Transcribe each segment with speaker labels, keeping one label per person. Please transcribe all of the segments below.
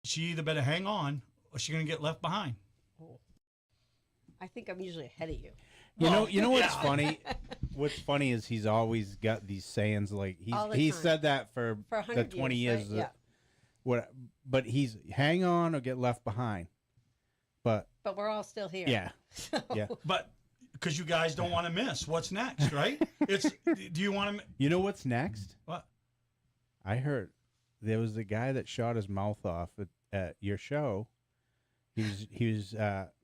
Speaker 1: she either better hang on or she's going to get left behind.
Speaker 2: I think I'm usually ahead of you.
Speaker 3: You know what's funny? What's funny is he's always got these sayings like he's said that for the 20 years.
Speaker 2: Right? Yeah.
Speaker 3: But he's hang on or get left behind. But
Speaker 2: we're all still here.
Speaker 3: Yeah. Yeah.
Speaker 1: But because you guys don't want to miss what's next, right? Do you want to?
Speaker 3: You know what's next?
Speaker 1: What?
Speaker 3: I heard there was a guy that shot his mouth off at your show. He was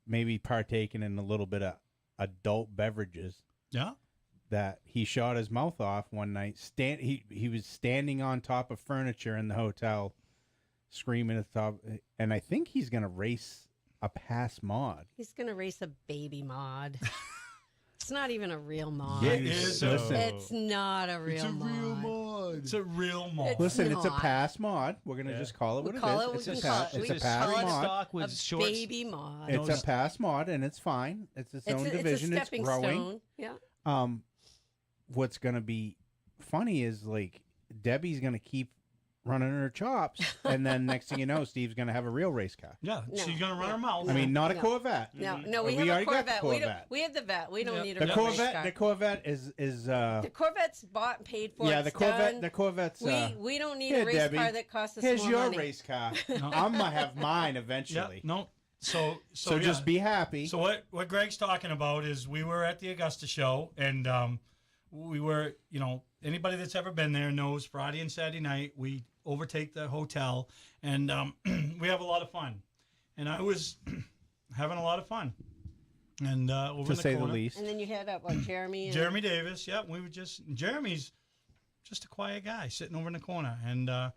Speaker 3: maybe partaking in a little bit of adult beverages.
Speaker 1: Yeah.
Speaker 3: That he shot his mouth off one night. He was standing on top of furniture in the hotel, screaming at the top. And I think he's gonna race a pass mod.
Speaker 2: He's gonna race a baby mod. It's not even a real mod.
Speaker 1: It is.
Speaker 2: It's not a real mod.
Speaker 1: Real mod. It's a real mod.
Speaker 3: Listen, it's a pass mod. We're gonna just call it what it is. It's a pass mod.
Speaker 2: A baby mod.
Speaker 3: It's a pass mod, and it's fine. It's its own division. It's growing.
Speaker 2: Stone. Yeah.
Speaker 3: What's gonna be funny is like Debbie's gonna keep running her chops, and then next thing you know, Steve's gonna have a real race car.
Speaker 1: Yeah, she's gonna run her mouth.
Speaker 3: I mean, not a Corvette.
Speaker 2: No, we have a Corvette. We have the Vet. We don't need a real race car.
Speaker 3: The Corvette is
Speaker 2: the Corvette's bought and paid for.
Speaker 3: Yeah, the Corvette. The Corvette's.
Speaker 2: We don't need a race car that costs us more money.
Speaker 3: Here's your race car. I'm gonna have mine eventually.
Speaker 1: Yeah, no. So
Speaker 3: just be happy.
Speaker 1: So what Greg's talking about is we were at the Augusta show, and we were, anybody that's ever been there knows Friday and Saturday night we overtake the hotel, and we have a lot of fun. And I was having a lot of fun. And over
Speaker 3: to say the least.
Speaker 2: And then you had Jeremy.
Speaker 1: Jeremy Davis, yeah. Jeremy's just a quiet guy sitting over in the corner. And, I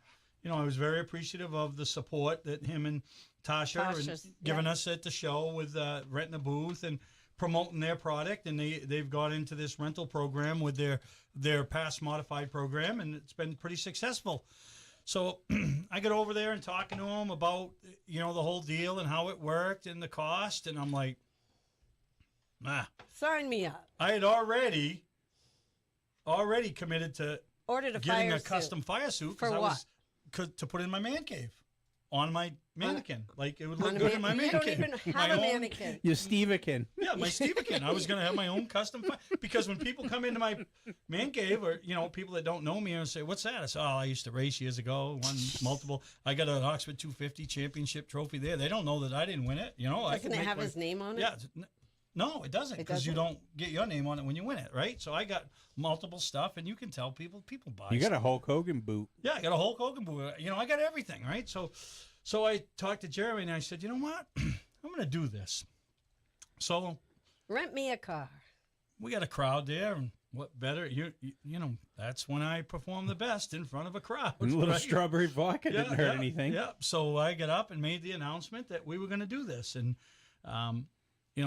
Speaker 1: was very appreciative of the support that him and Tasha giving us at the show with renting a booth and promoting their product. And they've got into this rental program with their past modified program, and it's been pretty successful. So I got over there and talking to him about, the whole deal and how it worked and the cost. And I'm like,
Speaker 2: sign me up.
Speaker 1: I had already committed to getting a custom fire suit.
Speaker 2: For what?
Speaker 1: To put in my man cave on my mannequin. Like, it would look good in my man cave.
Speaker 2: You don't even have a mannequin.
Speaker 3: Your Stevekin.
Speaker 1: Yeah, my Stevekin. I was going to have my own custom fire. Because when people come into my man cave, or, people that don't know me and say, what's that? I say, I used to race years ago, won multiple. I got an Oxford 250 championship trophy there. They don't know that I didn't win it.
Speaker 2: Doesn't it have his name on it?
Speaker 1: Yeah. No, it doesn't, because you don't get your name on it when you win it, right? So I got multiple stuff, and you can tell people buy.
Speaker 3: You got a Hulk Hogan boot.
Speaker 1: Yeah, I got a Hulk Hogan boot. I got everything, right? So I talked to Jeremy, and I said, you know what? I'm going to do this. So
Speaker 2: rent me a car.
Speaker 1: We got a crowd there, and what better? That's when I perform the best, in front of a crowd.
Speaker 3: And a little strawberry vodka didn't hurt anything.
Speaker 1: Yeah. So I got up and made the announcement that we were going to do this, and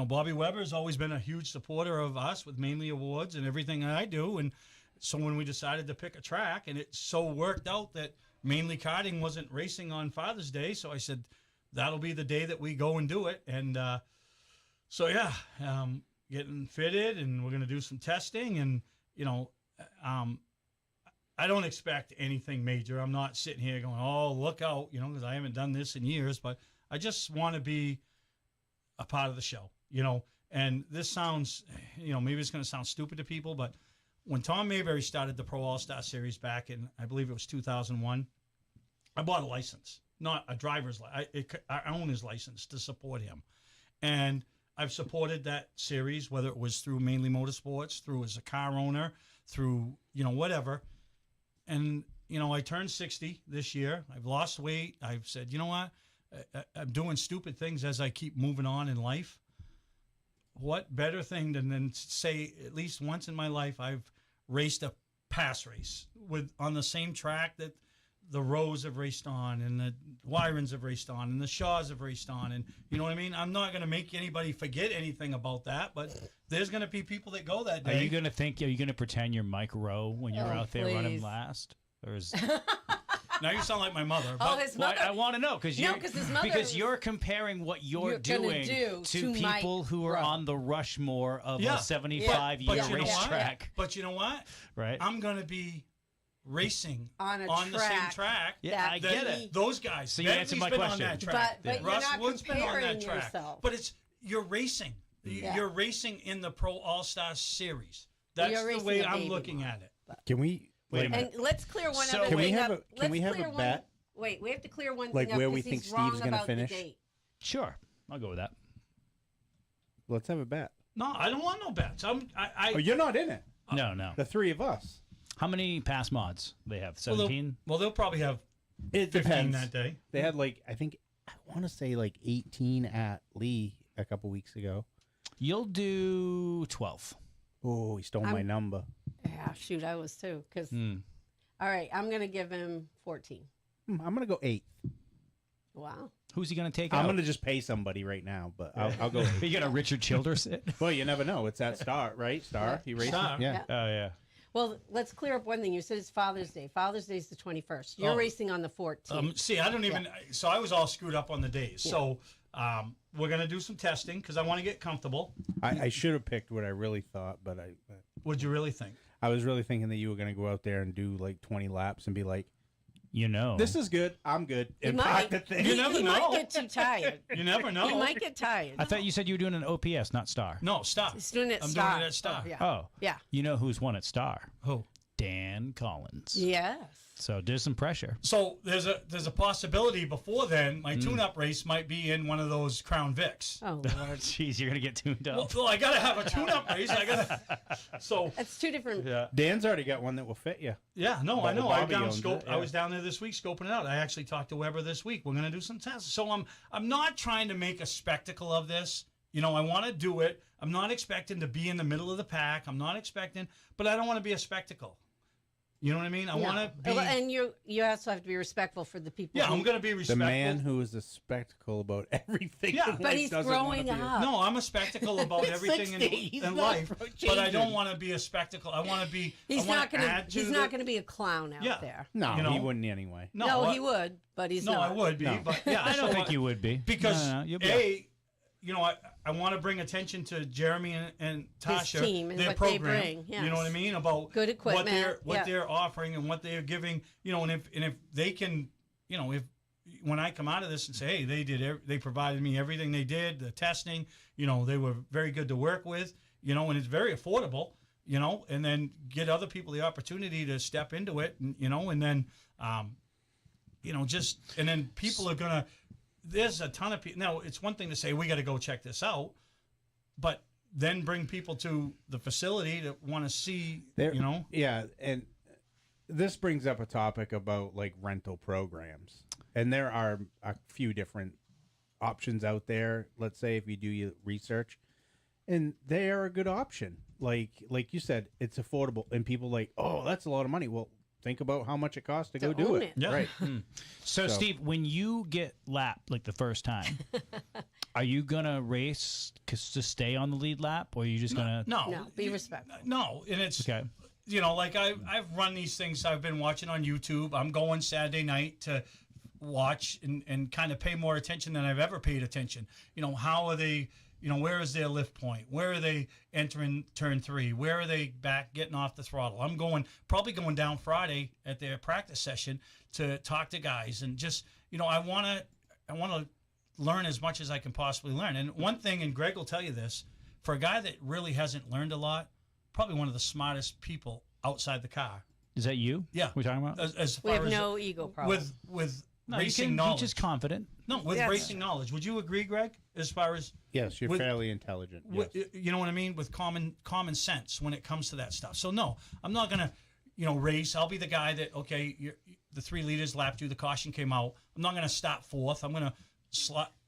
Speaker 1: Bobby Weber has always been a huge supporter of us with Mainly Awards and everything that I do. And so when we decided to pick a track, and it so worked out that Mainly Karting wasn't racing on Father's Day, so I said, that'll be the day that we go and do it. And getting fitted, and we're going to do some testing. And, I don't expect anything major. I'm not sitting here going, oh, look out, because I haven't done this in years. But I just want to be a part of the show. And this sounds, maybe it's going to sound stupid to people, but when Tom Mayberry started the Pro All-Star Series back in, I believe it was 2001, I bought a license, not a driver's license. I own his license to support him. And I've supported that series, whether it was through Mainly Motorsports, through as a car owner, through, whatever. And, I turned 60 this year. I've lost weight. I've said, you know what? I'm doing stupid things as I keep moving on in life. What better thing than say, at least once in my life, I've raced a pass race on the same track that the Rose have raced on, and the Wyrens have raced on, and the Shaws have raced on. And you know what I mean? I'm not going to make anybody forget anything about that, but there's going to be people that go that day.
Speaker 4: Are you going to pretend you're Mike Rowe when you're out there running last? Or is...
Speaker 1: Now you sound like my mother.
Speaker 2: His mother.
Speaker 4: I want to know because you're comparing what you're doing to people who are on the Rushmore of a 75-year racetrack.
Speaker 1: But you know what?
Speaker 4: Right.
Speaker 1: I'm going to be racing
Speaker 2: on
Speaker 1: the same track.
Speaker 4: Yeah, I get it.
Speaker 1: Those guys.
Speaker 4: So you answered my
Speaker 1: been
Speaker 4: question.
Speaker 1: on that track.
Speaker 2: But you're
Speaker 1: Russ
Speaker 2: not
Speaker 1: Wood's been on
Speaker 2: comparing
Speaker 1: that track.
Speaker 2: yourself.
Speaker 1: But you're racing.
Speaker 2: Yeah.
Speaker 1: You're racing in the Pro All-Star Series. That's
Speaker 2: You're
Speaker 1: the way
Speaker 2: racing a
Speaker 1: I'm
Speaker 2: baby
Speaker 1: looking
Speaker 2: mod.
Speaker 1: at it.
Speaker 3: Can we
Speaker 4: Wait a
Speaker 2: And
Speaker 4: minute.
Speaker 2: let's clear one
Speaker 4: So
Speaker 2: other
Speaker 3: Can we
Speaker 2: thing
Speaker 3: have
Speaker 2: up.
Speaker 3: a- can we
Speaker 2: Let's
Speaker 3: have a
Speaker 2: clear
Speaker 3: bet?
Speaker 2: Wait, we have to clear one
Speaker 3: Like
Speaker 2: thing up
Speaker 3: where we
Speaker 2: because
Speaker 3: think
Speaker 2: he's wrong
Speaker 3: Steve's gonna
Speaker 2: about the
Speaker 3: finish?
Speaker 2: date.
Speaker 4: Sure, I'll go with that.
Speaker 3: Let's have a bet.
Speaker 1: No, I don't want no bets.
Speaker 3: Oh, you're not in it.
Speaker 4: No.
Speaker 3: The three of us.
Speaker 4: How many pass mods they have? 17?
Speaker 1: Well, they'll probably have
Speaker 3: It
Speaker 1: 15
Speaker 3: depends.
Speaker 1: that day.
Speaker 3: They had I want to say 18 at Lee a couple weeks ago.
Speaker 4: You'll do 12.
Speaker 3: Oh, he stole my number.
Speaker 2: Yeah, shoot, I was too. All right, I'm going to give him 14.
Speaker 3: I'm going to go 8.
Speaker 2: Wow.
Speaker 4: Who's he going to take
Speaker 3: I'm
Speaker 4: out?
Speaker 3: going to just pay somebody right now, but I'll go 8.
Speaker 4: You got a Richard Childress?
Speaker 3: Well, you never know. It's that Star, right? Star. He racing.
Speaker 1: Star.
Speaker 3: Yeah.
Speaker 4: Oh, yeah.
Speaker 2: Well, let's clear up one thing. You said it's Father's Day. Father's Day is the 21st. You're
Speaker 1: Oh.
Speaker 2: racing on the 14th.
Speaker 1: See, I don't even. So I was all screwed up on the days. So we're gonna do some testing because I want to get comfortable.
Speaker 3: I should have picked what I really thought, but
Speaker 1: What'd you really think?
Speaker 3: I was really thinking that you were going to go out there and do 20 laps and be like,
Speaker 4: You know.
Speaker 3: this is good. I'm good.
Speaker 2: He
Speaker 3: And
Speaker 2: might.
Speaker 3: park the thing.
Speaker 1: You never
Speaker 2: he
Speaker 1: know.
Speaker 2: might get too tired.
Speaker 1: You never know.
Speaker 2: He might get tired.
Speaker 4: I thought you said you were doing an OPS, not Star.
Speaker 1: No, stop.
Speaker 2: He's doing it
Speaker 1: I'm
Speaker 2: Star.
Speaker 1: doing it at Star.
Speaker 2: Oh, yeah.
Speaker 4: Oh.
Speaker 2: Yeah.
Speaker 4: You know who's won at Star?
Speaker 1: Who?
Speaker 4: Dan Collins.
Speaker 2: Yes.
Speaker 4: So there's some pressure.
Speaker 1: So there's a possibility before then my tune-up race might be in one of those Crown Vics.
Speaker 2: Oh, Lord.
Speaker 4: Jeez, you're going to get tuned up.
Speaker 1: Well, I gotta have a tune-up race. So
Speaker 2: That's two different.
Speaker 3: Dan's already got one that will fit you.
Speaker 1: yeah, no,
Speaker 3: But
Speaker 1: I know.
Speaker 3: Bobby owns it,
Speaker 1: I
Speaker 3: yeah.
Speaker 1: was down there this week scoping it out. I actually talked to Weber this week. We're gonna do some tests. So I'm not trying to make a spectacle of this. You know, I want to do it. I'm not expecting to be in the middle of the pack. I'm not expecting, but I don't want to be a spectacle. You know what I mean? I want to be.
Speaker 2: And you also have to be respectful for the people.
Speaker 1: Yeah,
Speaker 2: who,
Speaker 1: I'm going to be
Speaker 3: The
Speaker 1: respectful.
Speaker 3: man who is a spectacle about everything.
Speaker 1: Yeah.
Speaker 3: in
Speaker 2: But
Speaker 3: life
Speaker 2: he's
Speaker 3: doesn't wanna
Speaker 2: growing
Speaker 3: be a-
Speaker 2: up.
Speaker 1: No, I'm a spectacle about everything
Speaker 3: 60. He's
Speaker 1: in
Speaker 3: not
Speaker 1: life, but I don't
Speaker 3: changing.
Speaker 1: want to be a spectacle. I want to be.
Speaker 2: He's
Speaker 1: I wanna
Speaker 2: not going to.
Speaker 1: add to
Speaker 2: He's
Speaker 1: the-
Speaker 2: not going to be a clown out
Speaker 1: Yeah.
Speaker 2: there.
Speaker 3: No,
Speaker 1: You know?
Speaker 3: he wouldn't anyway.
Speaker 2: No, he would, but he's
Speaker 1: No,
Speaker 2: not.
Speaker 1: I would be,
Speaker 3: No.
Speaker 1: but yeah,
Speaker 4: I don't think you would be.
Speaker 1: because
Speaker 4: No, you'll be
Speaker 1: you know, I want to bring attention to Jeremy and Tasha,
Speaker 2: team and
Speaker 1: their
Speaker 2: what they
Speaker 1: program.
Speaker 2: bring,
Speaker 1: You know what I
Speaker 2: yes.
Speaker 1: mean about
Speaker 2: Good equipment,
Speaker 1: what
Speaker 2: yeah.
Speaker 1: they're offering and what they're giving. You know, and if they can, you know, if when I come out of this and say, hey, they provided me everything they did, the testing. You know, they were very good to work with. You know, and it's very affordable. You know, and then get other people the opportunity to step into it. And, you know, and then, you know, and then people are gonna. There's a ton of people. Now, it's one thing to say, we got to go check this out, but then bring people to the facility that want to see, you know?
Speaker 3: Yeah, and this brings up a topic about rental programs. And there are a few different options out there, let's say, if you do your research. And they are a good option. Like you said, it's affordable. And people oh, that's a lot of money. Well, think about how much it costs to go do
Speaker 2: own
Speaker 3: it.
Speaker 2: it.
Speaker 1: Yeah.
Speaker 3: Right.
Speaker 4: So, Steve, when you get lapped the first time, are you going to race to stay on the lead lap, or are you just going to...
Speaker 2: No, be respectful.
Speaker 1: No, and it's,
Speaker 4: Okay.
Speaker 1: you know, I've run these things I've been watching on YouTube. I'm going Saturday night to watch and kind of pay more attention than I've ever paid attention. You know, how are they... You know, where is their lift point? Where are they entering turn 3? Where are they back getting off the throttle? I'm probably going down Friday at their practice session to talk to guys and just, you know, I want to learn as much as I can possibly learn. And one thing, and Greg will tell you this, for a guy that really hasn't learned a lot, probably one of the smartest people outside the car.
Speaker 4: Is that you?
Speaker 1: Yeah.
Speaker 4: We're talking about?
Speaker 1: As
Speaker 2: We
Speaker 1: far
Speaker 2: have
Speaker 1: as
Speaker 2: no ego problem.
Speaker 1: with
Speaker 4: No,
Speaker 1: racing
Speaker 4: you're
Speaker 1: knowledge.
Speaker 4: just confident.
Speaker 1: No, with
Speaker 2: Yes.
Speaker 1: racing knowledge. Would you agree, Greg? As far as
Speaker 3: Yes, you're
Speaker 1: With-
Speaker 3: fairly intelligent. Yes.
Speaker 1: you know what I mean, with common sense when it comes to that stuff. So no, I'm not gonna, you know, race. I'll be the guy that the 3 leaders lapped you. The caution came out. I'm not gonna stop fourth. I'm gonna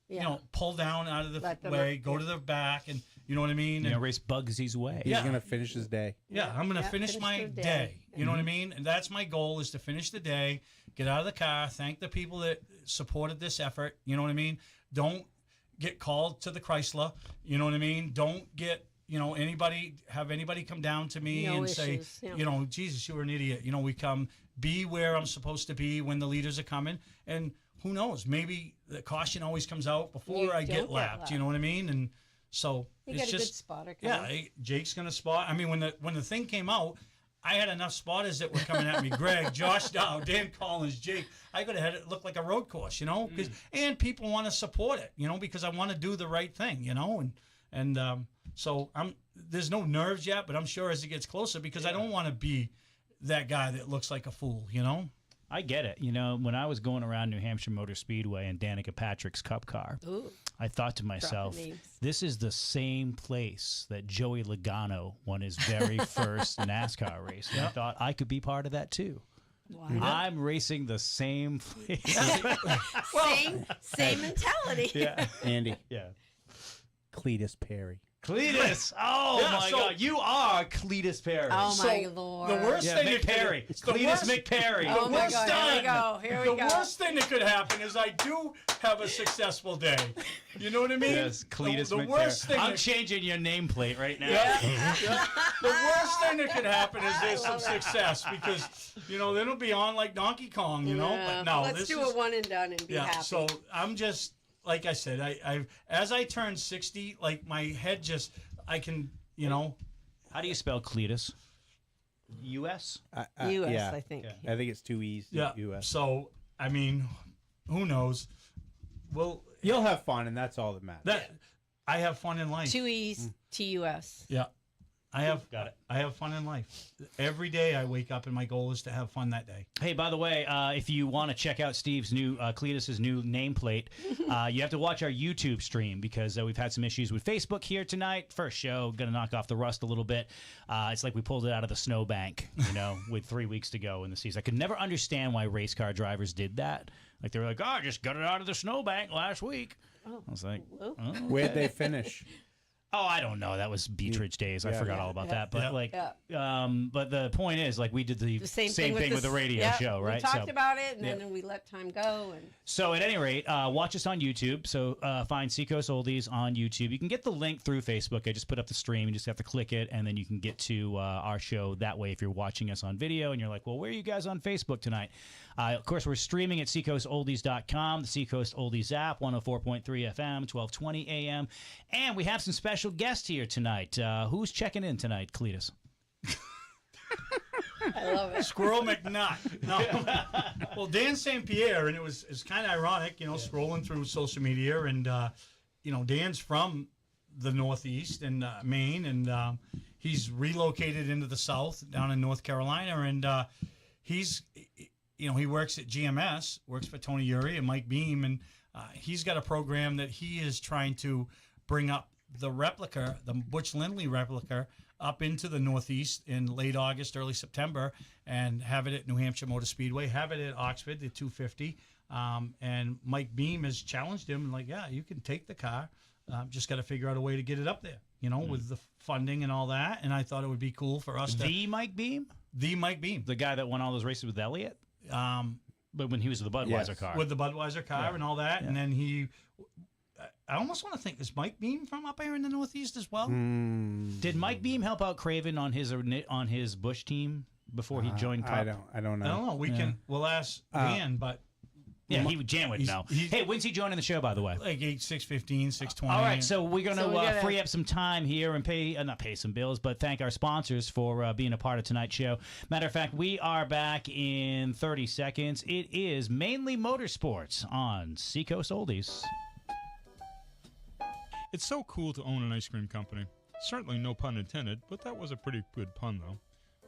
Speaker 1: you know, pull down out of the
Speaker 2: Let them
Speaker 1: way,
Speaker 2: up,
Speaker 1: go to the back, and you know what I mean.
Speaker 4: You know,
Speaker 1: And,
Speaker 4: race Bugsy's way.
Speaker 3: He's
Speaker 1: Yeah.
Speaker 3: going to finish his day.
Speaker 1: yeah, I'm gonna finish my
Speaker 2: their
Speaker 1: day. You know what I mean? And that's my goal, is to finish the day, get out of the car, thank the people that supported this effort. You know what I mean? Don't get called to the Chrysler. You know what I mean? Don't get, you know, have anybody come down to me
Speaker 2: No
Speaker 1: and
Speaker 2: issues,
Speaker 1: say,
Speaker 2: yeah.
Speaker 1: you know, Jesus, you were an idiot. You know, we come be where I'm supposed to be when the leaders are coming. And who knows? Maybe the caution always comes out before
Speaker 2: You
Speaker 1: I
Speaker 2: don't
Speaker 1: get
Speaker 2: get
Speaker 1: lapped.
Speaker 2: lapped.
Speaker 1: You know what I mean? And so
Speaker 2: You
Speaker 1: it's
Speaker 2: got a
Speaker 1: just
Speaker 2: good spotter
Speaker 1: yeah,
Speaker 2: coming.
Speaker 1: Jake's gonna spot. I mean, when the thing came out, I had enough spotters that were coming at me. Greg, Josh Dow, Dan Collins, Jake. I could have had it look like a road course, you know, and people want to support it, you know, because I want to do the right thing, you know, and so there's no nerves yet, but I'm sure as it gets closer, because I don't want to be that guy that looks like a fool, you know.
Speaker 4: I get it. You know, when I was going around New Hampshire Motor Speedway in Danica Patrick's Cup car, I thought to myself, this is the same place that Joey Logano won his very first NASCAR race. And I thought I could be part of that too.
Speaker 2: Wow.
Speaker 4: I'm racing the same place.
Speaker 2: Same mentality.
Speaker 4: Yeah.
Speaker 3: Andy.
Speaker 4: Yeah.
Speaker 3: Cletus Perry.
Speaker 4: Cletus. Oh,
Speaker 1: Yeah,
Speaker 4: my
Speaker 1: so-
Speaker 4: God. You are Cletus Perry.
Speaker 2: Oh my
Speaker 1: So,
Speaker 2: Lord.
Speaker 1: The worst
Speaker 4: Yeah,
Speaker 1: thing
Speaker 4: Mick
Speaker 1: that
Speaker 4: Perry.
Speaker 1: could,
Speaker 4: Cletus McPerry.
Speaker 2: Oh my
Speaker 1: worst
Speaker 2: God, here we go.
Speaker 1: The worst thing that could happen is I do have a successful day. You know what I mean?
Speaker 4: Yes, Cletus
Speaker 1: the
Speaker 4: McPerry.
Speaker 1: worst thing
Speaker 4: I'm
Speaker 1: that,
Speaker 4: changing your nameplate right now.
Speaker 1: yeah. The worst thing that could happen is there's some success, because you know then it'll be on like Donkey Kong, you know.
Speaker 2: Yeah,
Speaker 1: But no,
Speaker 2: let's
Speaker 1: this
Speaker 2: do
Speaker 1: is,
Speaker 2: a one and done and be happy.
Speaker 1: So I'm just like I said, I as I turn 60, like my head just I can, you know.
Speaker 4: How do you spell Cletus? U.S.?
Speaker 2: U.S.
Speaker 3: Yeah.
Speaker 2: I think.
Speaker 3: I think it's 2 E's.
Speaker 1: Yeah.
Speaker 3: U.S.
Speaker 1: So I mean, who knows? Well,
Speaker 3: You'll have fun, and that's all that matters.
Speaker 1: that I have fun in life.
Speaker 2: 2 E's, T-U-S.
Speaker 1: Yeah. I have
Speaker 4: Got it.
Speaker 1: I have fun in life. Every day I wake up and my goal is to have fun that day.
Speaker 4: Hey, by the way, if you want to check out Steve's new, Cletus's new nameplate, you have to watch our YouTube stream, because we've had some issues with Facebook here tonight. First show, going to knock off the rust a little bit. It's like we pulled it out of the snowbank, you know, with 3 weeks to go in the season. I could never understand why race car drivers did that. Like, they were like, oh, I just got it out of the snowbank last week. I was like, oh.
Speaker 3: Where'd they finish?
Speaker 4: Oh, I don't know. That was Beach Ridge days. I forgot all about that. But but the point is, like, we did the same thing with the radio show, right?
Speaker 2: We talked about it, and then we let time go. And
Speaker 4: So at any rate, watch us on YouTube. So find Seacoast Oldies on YouTube. You can get the link through Facebook. I just put up the stream. You just have to click it, and then you can get to our show that way if you're watching us on video and you're like, well, where are you guys on Facebook tonight? Of course, we're streaming at seacoastoldies.com, the Seacoast Oldies app, 104.3 FM, 1220 AM. And we have some special guests here tonight. Who's checking in tonight, Cletus?
Speaker 2: I love it.
Speaker 1: Squirrel McNutt. No. Well, Dan St. Pierre, and it's kind of ironic, you know, scrolling through social media, and you know, Dan's from the Northeast and Maine, and he's relocated into the South down in North Carolina, and he's, you know, he works at GMS, works for Tony Uri and Mike Beam, and he's got a program that he is trying to bring up the replica, the Butch Lindley replica, up into the Northeast in late August, early September, and have it at New Hampshire Motor Speedway, have it at Oxford, the 250. And Mike Beam has challenged him, like, yeah, you can take the car. Just got to figure out a way to get it up there, you know, with the funding and all that. And I thought it would be cool for us to...
Speaker 4: The Mike Beam?
Speaker 1: The Mike Beam.
Speaker 4: The guy that won all those races with Elliott? But when he was with the Budweiser car.
Speaker 1: With the Budweiser car and all that. Yeah. And then he... I almost want to think, is Mike Beam from up here in the Northeast as well?
Speaker 4: Did Mike Beam help out Craven on his Bush team before he joined Cup?
Speaker 3: I don't know.
Speaker 1: I don't know. We'll ask Dan, but
Speaker 4: yeah, Jan would know. Hey, when's he joining the show, by the way?
Speaker 1: Like 6:15, 6:20.
Speaker 4: All right, so we're gonna free up some time here and not pay some bills, but thank our sponsors for being a part of tonight's show. Matter of fact, we are back in 30 seconds. It is Mainly Motorsports on Seacoast Oldies.
Speaker 5: It's so cool to own an ice cream company. Certainly no pun intended, but that was a pretty good pun, though.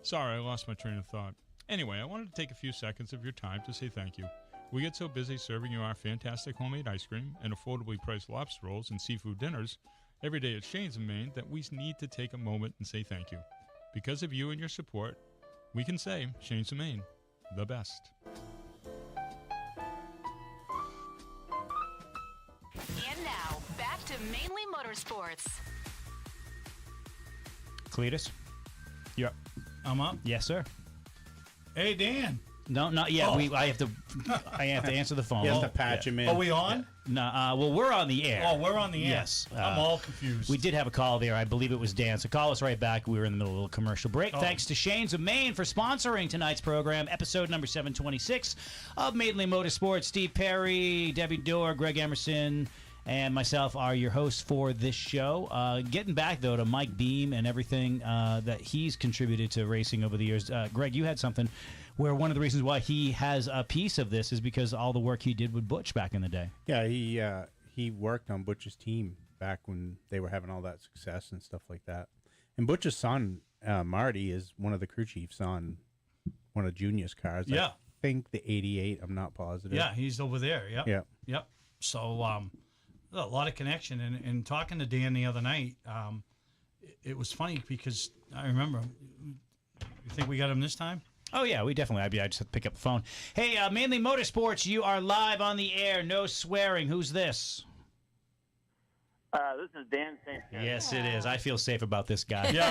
Speaker 5: Sorry, I lost my train of thought. Anyway, I wanted to take a few seconds of your time to say thank you. We get so busy serving you our fantastic homemade ice cream and affordably priced lobster rolls and seafood dinners every day at Shane's in Maine that we need to take a moment and say thank you. Because of you and your support, we can say Shane's in Maine, the best.
Speaker 6: And now, back to Mainly Motorsports.
Speaker 4: Cletus, you're up.
Speaker 1: I'm up.
Speaker 4: Yes, sir.
Speaker 1: Hey, Dan.
Speaker 4: No, not yet.
Speaker 1: Oh.
Speaker 4: I have to answer the phone.
Speaker 3: You have to patch him in.
Speaker 1: Are we on?
Speaker 4: No, well, we're on the air.
Speaker 1: Oh, we're on the air.
Speaker 4: Yes.
Speaker 1: I'm all confused.
Speaker 4: We did have a call there. I believe it was Dan. So call us right back. We were in the middle of a little commercial break. Thanks to Shane's of Maine for sponsoring tonight's program, episode number 726 of Mainly Motorsports. Steve Perry, Debbie Dorr, Greg Emerson, and myself are your hosts for this show. Getting back, though, to Mike Beam and everything that he's contributed to racing over the years. Greg, you had something where one of the reasons why he has a piece of this is because all the work he did with Butch back in the day.
Speaker 3: Yeah, he worked on Butch's team back when they were having all that success and stuff like that. And Butch's son, Marty, is one of the crew chiefs on one of Junior's cars.
Speaker 1: Yeah.
Speaker 3: I think the 88. I'm not positive.
Speaker 1: Yeah, he's over there. Yep.
Speaker 3: Yeah.
Speaker 1: Yep. So a lot of connection. And talking to Dan the other night, it was funny because I remember. You think we got him this time?
Speaker 4: Oh, yeah, we definitely. I just have to pick up the phone. Hey, Mainly Motorsports, you are live on the air. No swearing. Who's this?
Speaker 7: This is Dan St. Pierre.
Speaker 4: Yes, it is. I feel safe about this guy.
Speaker 1: Yeah.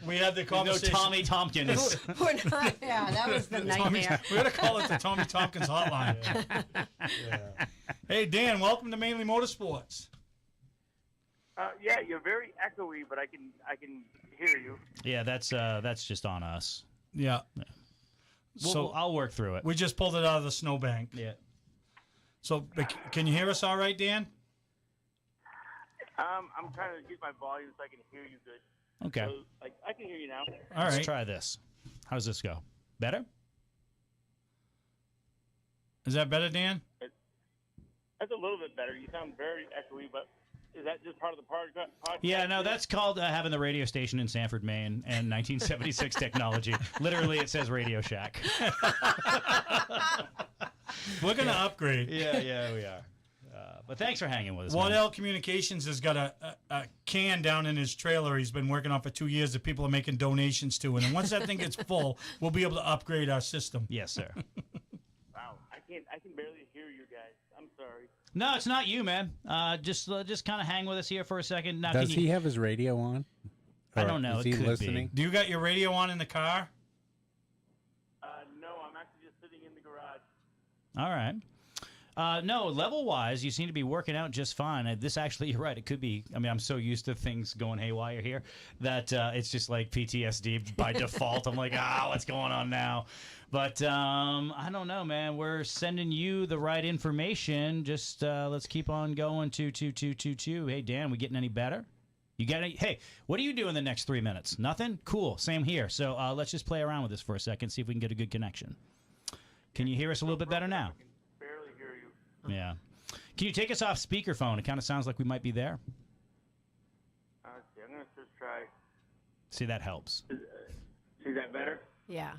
Speaker 1: We had the
Speaker 4: No
Speaker 1: conversation.
Speaker 4: Tommy Tompkins.
Speaker 2: We're not, yeah, that was the nightmare.
Speaker 1: We're going to call it the Tommy Tompkins hotline. Hey, Dan, welcome to Mainly Motorsports.
Speaker 7: Yeah, you're very echoey, but I can hear you.
Speaker 4: Yeah, that's just on us.
Speaker 1: Yeah.
Speaker 4: So I'll work through it.
Speaker 1: We just pulled it out of the snowbank.
Speaker 4: Yeah.
Speaker 1: So can you hear us all right, Dan?
Speaker 7: I'm trying to get my volume so I can hear you good.
Speaker 4: Okay.
Speaker 7: So, I can hear you now.
Speaker 1: All
Speaker 4: Let's
Speaker 1: right.
Speaker 4: try this. How does this go? Better?
Speaker 1: Is that better, Dan?
Speaker 7: That's a little bit better. You sound very echoey, but is that just part of the podcast?
Speaker 4: Yeah, no, that's called having the radio station in Sanford, Maine, and 1976 technology. Literally, it says Radio Shack.
Speaker 1: We're going to upgrade.
Speaker 4: Yeah, we are. But thanks for hanging with us. man.
Speaker 1: Waddell Communications has got a can down in his trailer he's been working on for 2 years that people are making donations to. And once that thing gets full, we'll be able to upgrade our system.
Speaker 4: Yes, sir.
Speaker 7: Wow, I can barely hear you guys. I'm sorry.
Speaker 4: No, it's not you, man. Just kind of hang with us here for a second. Now,
Speaker 3: Does
Speaker 4: can you,
Speaker 3: he have his radio on?
Speaker 4: I
Speaker 3: Or
Speaker 4: don't know.
Speaker 3: Is
Speaker 4: It
Speaker 3: he
Speaker 4: could
Speaker 3: listening?
Speaker 1: Do you got your radio on in the car?
Speaker 7: No, I'm actually just sitting in the garage.
Speaker 4: All right. No, level-wise, you seem to be working out just fine. This actually, you're right. It could be. I mean, I'm so used to things going haywire here that it's just like PTSD by default. I'm like, what's going on now? But I don't know, man. We're sending you the right information. Just let's keep on going. 22222. Hey, Dan, we getting any better? You got any? Hey, what do you do in the next 3 minutes? Nothing? Cool. Same here. So let's just play around with this for a second, see if we can get a good connection. Can you hear us a little bit better now?
Speaker 7: I can barely hear you.
Speaker 4: Yeah. Can you take us off speakerphone? It kind of sounds like we might be there.
Speaker 7: Let's see. I'm gonna just try.
Speaker 4: See, that helps.
Speaker 7: Is that better?
Speaker 2: Yeah.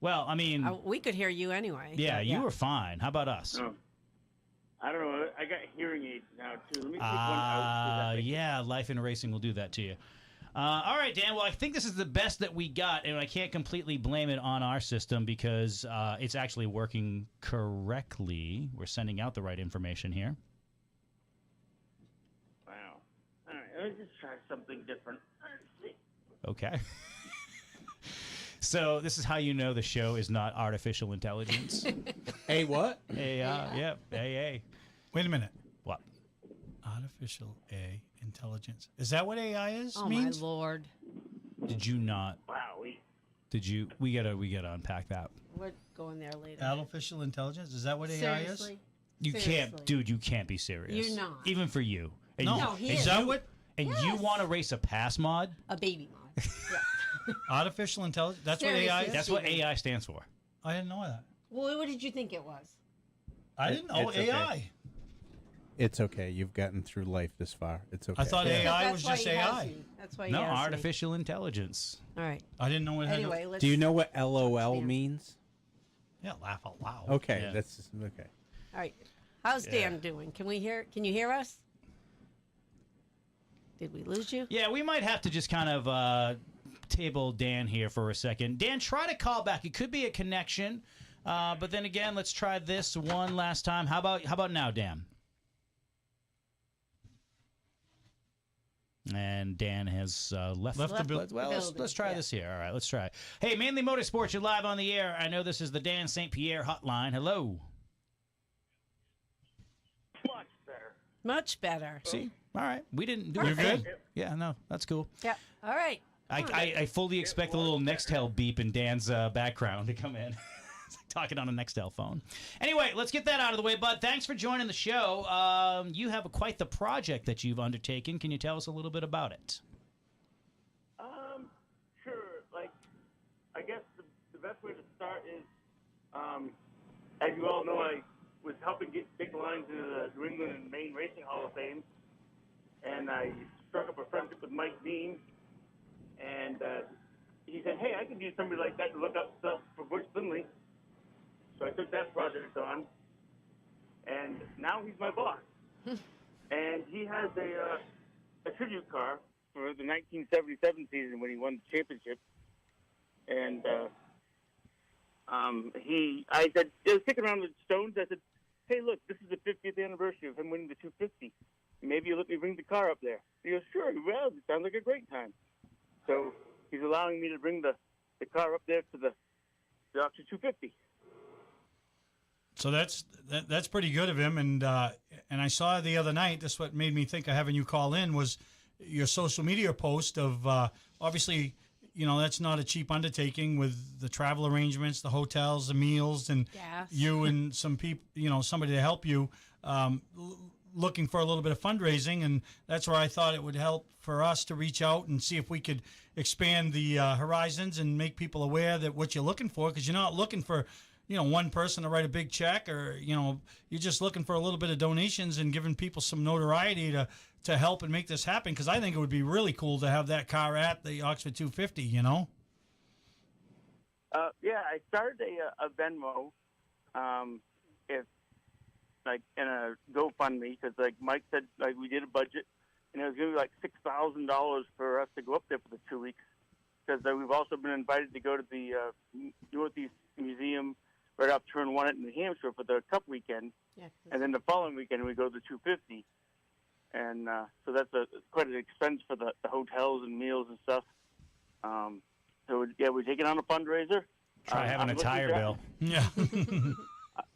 Speaker 4: Well, I mean,
Speaker 2: We could hear you anyway.
Speaker 4: yeah, you were fine. How about us?
Speaker 7: No. I don't know. I got hearing aids now too. Let me take one out.
Speaker 4: Yeah, life in racing will do that to you. All right, Dan. Well, I think this is the best that we got, and I can't completely blame it on our system because it's actually working correctly. We're sending out the right information here.
Speaker 7: Wow. All right. Let's just try something different. Let's see.
Speaker 4: Okay. So this is how you know the show is not artificial intelligence.
Speaker 3: Hey, what?
Speaker 4: Yeah, AA.
Speaker 1: Wait a minute.
Speaker 4: What?
Speaker 1: Artificial intelligence. Is that what AI is?
Speaker 2: Oh,
Speaker 1: means?
Speaker 2: my Lord.
Speaker 4: Did you not?
Speaker 7: Wow.
Speaker 4: Did you? We gotta unpack that.
Speaker 2: We're going there later.
Speaker 1: Artificial intelligence? Is that what AI is?
Speaker 2: Seriously?
Speaker 4: You
Speaker 2: Seriously.
Speaker 4: can't, dude. You can't be serious.
Speaker 2: You're not.
Speaker 4: Even for you. And
Speaker 1: No.
Speaker 4: you-
Speaker 2: No, he
Speaker 4: and
Speaker 2: is.
Speaker 1: Is that what
Speaker 4: And you
Speaker 2: Yes.
Speaker 4: want to race a pass mod?
Speaker 2: A baby mod. Yeah.
Speaker 1: artificial intelligence? That's what
Speaker 2: Seriously.
Speaker 1: AI is?
Speaker 4: That's what AI stands for.
Speaker 1: I didn't know that.
Speaker 2: Well, what did you think it was?
Speaker 1: I didn't know
Speaker 3: It's okay.
Speaker 1: AI.
Speaker 3: It's okay. You've gotten through life this far. It's okay.
Speaker 1: I thought
Speaker 3: Yeah.
Speaker 1: AI
Speaker 2: That's
Speaker 1: was
Speaker 2: why
Speaker 1: just
Speaker 2: he has
Speaker 1: AI.
Speaker 2: me. That's why he
Speaker 4: No,
Speaker 2: has me.
Speaker 4: artificial intelligence.
Speaker 2: All right.
Speaker 1: I didn't know what it had
Speaker 2: Anyway, let's.
Speaker 3: Do you know what LOL
Speaker 2: Expand.
Speaker 3: means?
Speaker 1: Yeah, laugh out loud.
Speaker 3: Okay,
Speaker 4: Yeah.
Speaker 3: that's okay.
Speaker 2: All right. How's Dan doing? Can you hear us? Did we lose you?
Speaker 4: Yeah, we might have to just kind of table Dan here for a second. Dan, try to call back. It could be a connection, but then again, let's try this one last time. How about now, Dan? And Dan has left
Speaker 1: Left the building.
Speaker 4: Well, let's try this here. All right, let's try. Hey, Mainly Motorsports, you're live on the air. I know this is the Dan St. Pierre hotline. Hello.
Speaker 7: Much better.
Speaker 2: Much better.
Speaker 4: See? All right. We didn't do
Speaker 1: You're
Speaker 4: a thing.
Speaker 1: good?
Speaker 4: Yeah, no, that's cool.
Speaker 2: Yeah. All right.
Speaker 4: I fully expect a little Nextel beep in Dan's background to come in. Talking on a Nextel phone. Anyway, let's get that out of the way, Bud. Thanks for joining the show. You have quite the project that you've undertaken. Can you tell us a little bit about it?
Speaker 7: Sure. Like, I guess the best way to start is, as you all know, I was helping get Dick Lyons into the New England and Maine Racing Hall of Fame, and I struck up a friendship with Mike Dean, and he said, hey, I could use somebody like that to look up stuff for Butch Lindley. So I took that project on, and now he's my boss. And he has a tribute car for the 1977 season when he won the championship. And I said, just kicking around with Stones, I said, hey, look, this is the 50th anniversary of him winning the 250. Maybe you let me bring the car up there. He goes, sure, well, it sounds like a great time. So he's allowing me to bring the car up there to the Oxford 250.
Speaker 1: So that's pretty good of him, and I saw the other night. This what made me think of having you call in was your social media post of obviously, that's not a cheap undertaking with the travel arrangements, the hotels, the meals, and
Speaker 2: Gas.
Speaker 1: you and some people, somebody to help you, looking for a little bit of fundraising, and that's where I thought it would help for us to reach out and see if we could expand the horizons and make people aware that what you're looking for, because you're not looking for one person to write a big check, or, you're just looking for a little bit of donations and giving people some notoriety to help and make this happen. Because I think it would be really cool to have that car at the Oxford 250,
Speaker 7: Yeah, I started a Venmo, in a GoFundMe, because Mike said, we did a budget, and it was going to be $6,000 for us to go up there for the 2 weeks. Because we've also been invited to go to the Northeast Museum right off Turn 1 in New Hampshire for the Cup weekend.
Speaker 2: Yeah,
Speaker 7: And then the following weekend we go to the 250. And so that's quite an expense for the hotels and meals and stuff. We're taking on a fundraiser.
Speaker 4: Try having a tire bill.
Speaker 1: Yeah.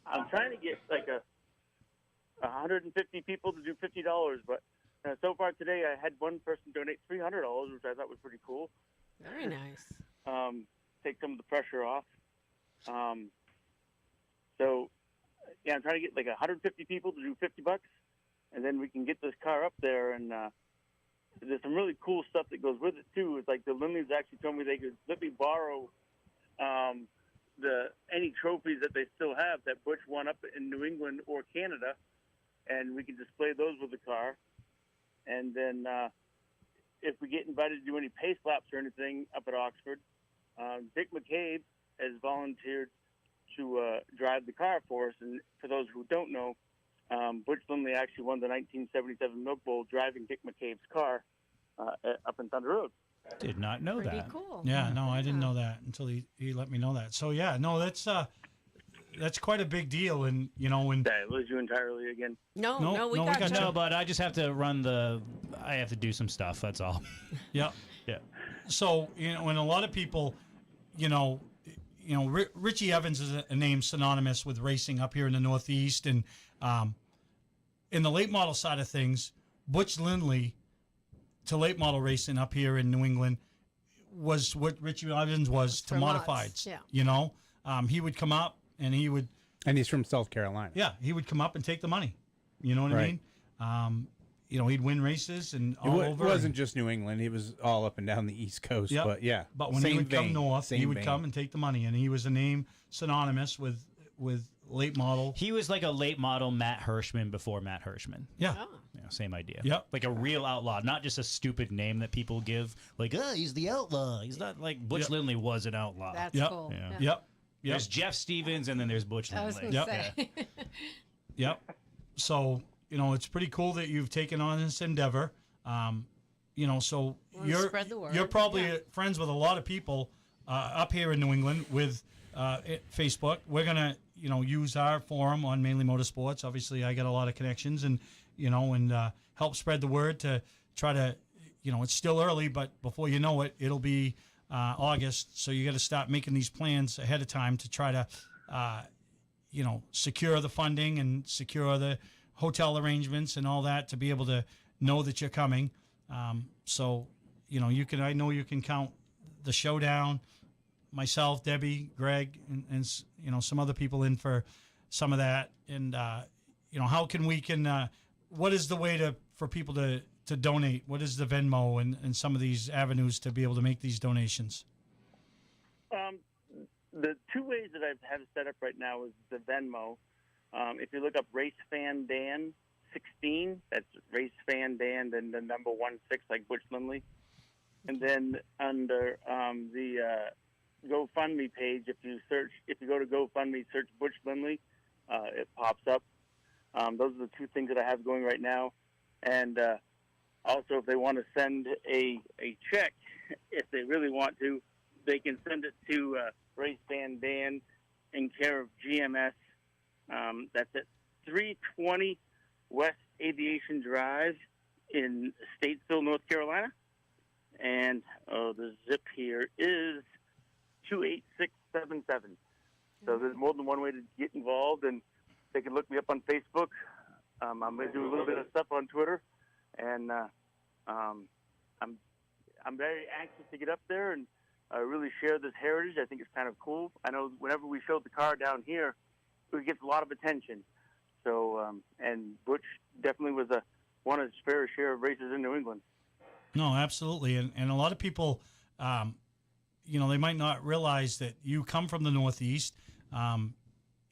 Speaker 7: I'm trying to get 150 people to do $50, but so far today I had one person donate $300, which I thought was pretty cool.
Speaker 2: very nice.
Speaker 7: Take some of the pressure off. So, yeah, I'm trying to get 150 people to do $50, and then we can get this car up there. And there's some really cool stuff that goes with it too. It's the Lindleys actually told me they could let me borrow any trophies that they still have that Butch won up in New England or Canada, and we can display those with the car. And then if we get invited to do any pace laps or anything up at Oxford, Dick McCabe has volunteered to drive the car for us. And for those who don't know, Butch Lindley actually won the 1977 Milk Bowl driving Dick McCabe's car up in Thunder Road.
Speaker 4: Did not know
Speaker 2: Pretty
Speaker 4: that.
Speaker 2: cool.
Speaker 1: Yeah, no, I didn't know that until he let me know that. So yeah, no, that's quite a big deal, and
Speaker 7: Did I lose you entirely again?
Speaker 2: No,
Speaker 1: we
Speaker 2: we got
Speaker 1: got
Speaker 2: you.
Speaker 4: No, but I just have to I have to do some stuff. That's all.
Speaker 1: yeah.
Speaker 4: Yeah.
Speaker 1: So and a lot of people, Richie Evans is a name synonymous with racing up here in the Northeast, and in the late model side of things, Butch Lindley to late model racing up here in New England was what Richie Evans was to
Speaker 2: For mods,
Speaker 1: modifieds.
Speaker 2: yeah.
Speaker 1: He would come up and he would.
Speaker 3: And he's from South Carolina.
Speaker 1: Yeah, he would come up and take the money. You know what I mean? He'd win races and all over.
Speaker 3: It wasn't just New England. He was all up and down the East Coast.
Speaker 1: Yep.
Speaker 3: But yeah.
Speaker 1: But when he would come north, he would come and take the money, and he was a name synonymous with late model.
Speaker 4: He was like a late model Matt Hirschman before Matt Hirschman.
Speaker 1: Yeah.
Speaker 2: Oh.
Speaker 4: Same idea.
Speaker 1: Yep.
Speaker 4: Like a real outlaw, not just a stupid name that people give. Like, he's the outlaw. He's not like Butch
Speaker 1: Yep.
Speaker 4: Lindley was an outlaw.
Speaker 2: That's
Speaker 1: Yep.
Speaker 2: cool.
Speaker 4: Yeah.
Speaker 2: Yeah.
Speaker 1: Yep.
Speaker 4: There's Jeff Stevens, and then there's Butch
Speaker 2: I was
Speaker 4: Lindley.
Speaker 2: going to
Speaker 1: Yep.
Speaker 2: say.
Speaker 1: Yep. So, it's pretty cool that you've taken on this endeavor. So
Speaker 2: Wanna spread the word.
Speaker 1: you're probably
Speaker 2: Yeah.
Speaker 1: friends with a lot of people up here in New England with Facebook. We're going to, use our forum on Mainly Motorsports. Obviously, I got a lot of connections and help spread the word to try to, it's still early, but before you know it, it'll be August. So you got to start making these plans ahead of time to try to, secure the funding and secure the hotel arrangements and all that to be able to know that you're coming. I know you can count the showdown myself, Debbie, Greg, and some other people in for some of that. And how can what is the way for people to donate? What is the Venmo and some of these avenues to be able to make these donations?
Speaker 7: The two ways that I have set up right now is the Venmo. If you look up Race Fan Dan 16, that's Race Fan Dan, then the number 16, like Butch Lindley. And then under the GoFundMe page, if you go to GoFundMe, search Butch Lindley, it pops up. Those are the two things that I have going right now. And also, if they want to send a check, if they really want to, they can send it to Race Fan Dan in care of GMS. That's at 320 West Aviation Drive in Statesville, North Carolina. And the zip here is 28677. So there's more than one way to get involved, and they can look me up on Facebook. I'm going to do a little bit of stuff on Twitter, and I'm very anxious to get up there and really share this heritage. I think it's kind of cool. I know whenever we showed the car down here, it gets a lot of attention. So, and Butch definitely was won his fair share of races in New England.
Speaker 1: No, absolutely. And a lot of people, they might not realize that you come from the Northeast.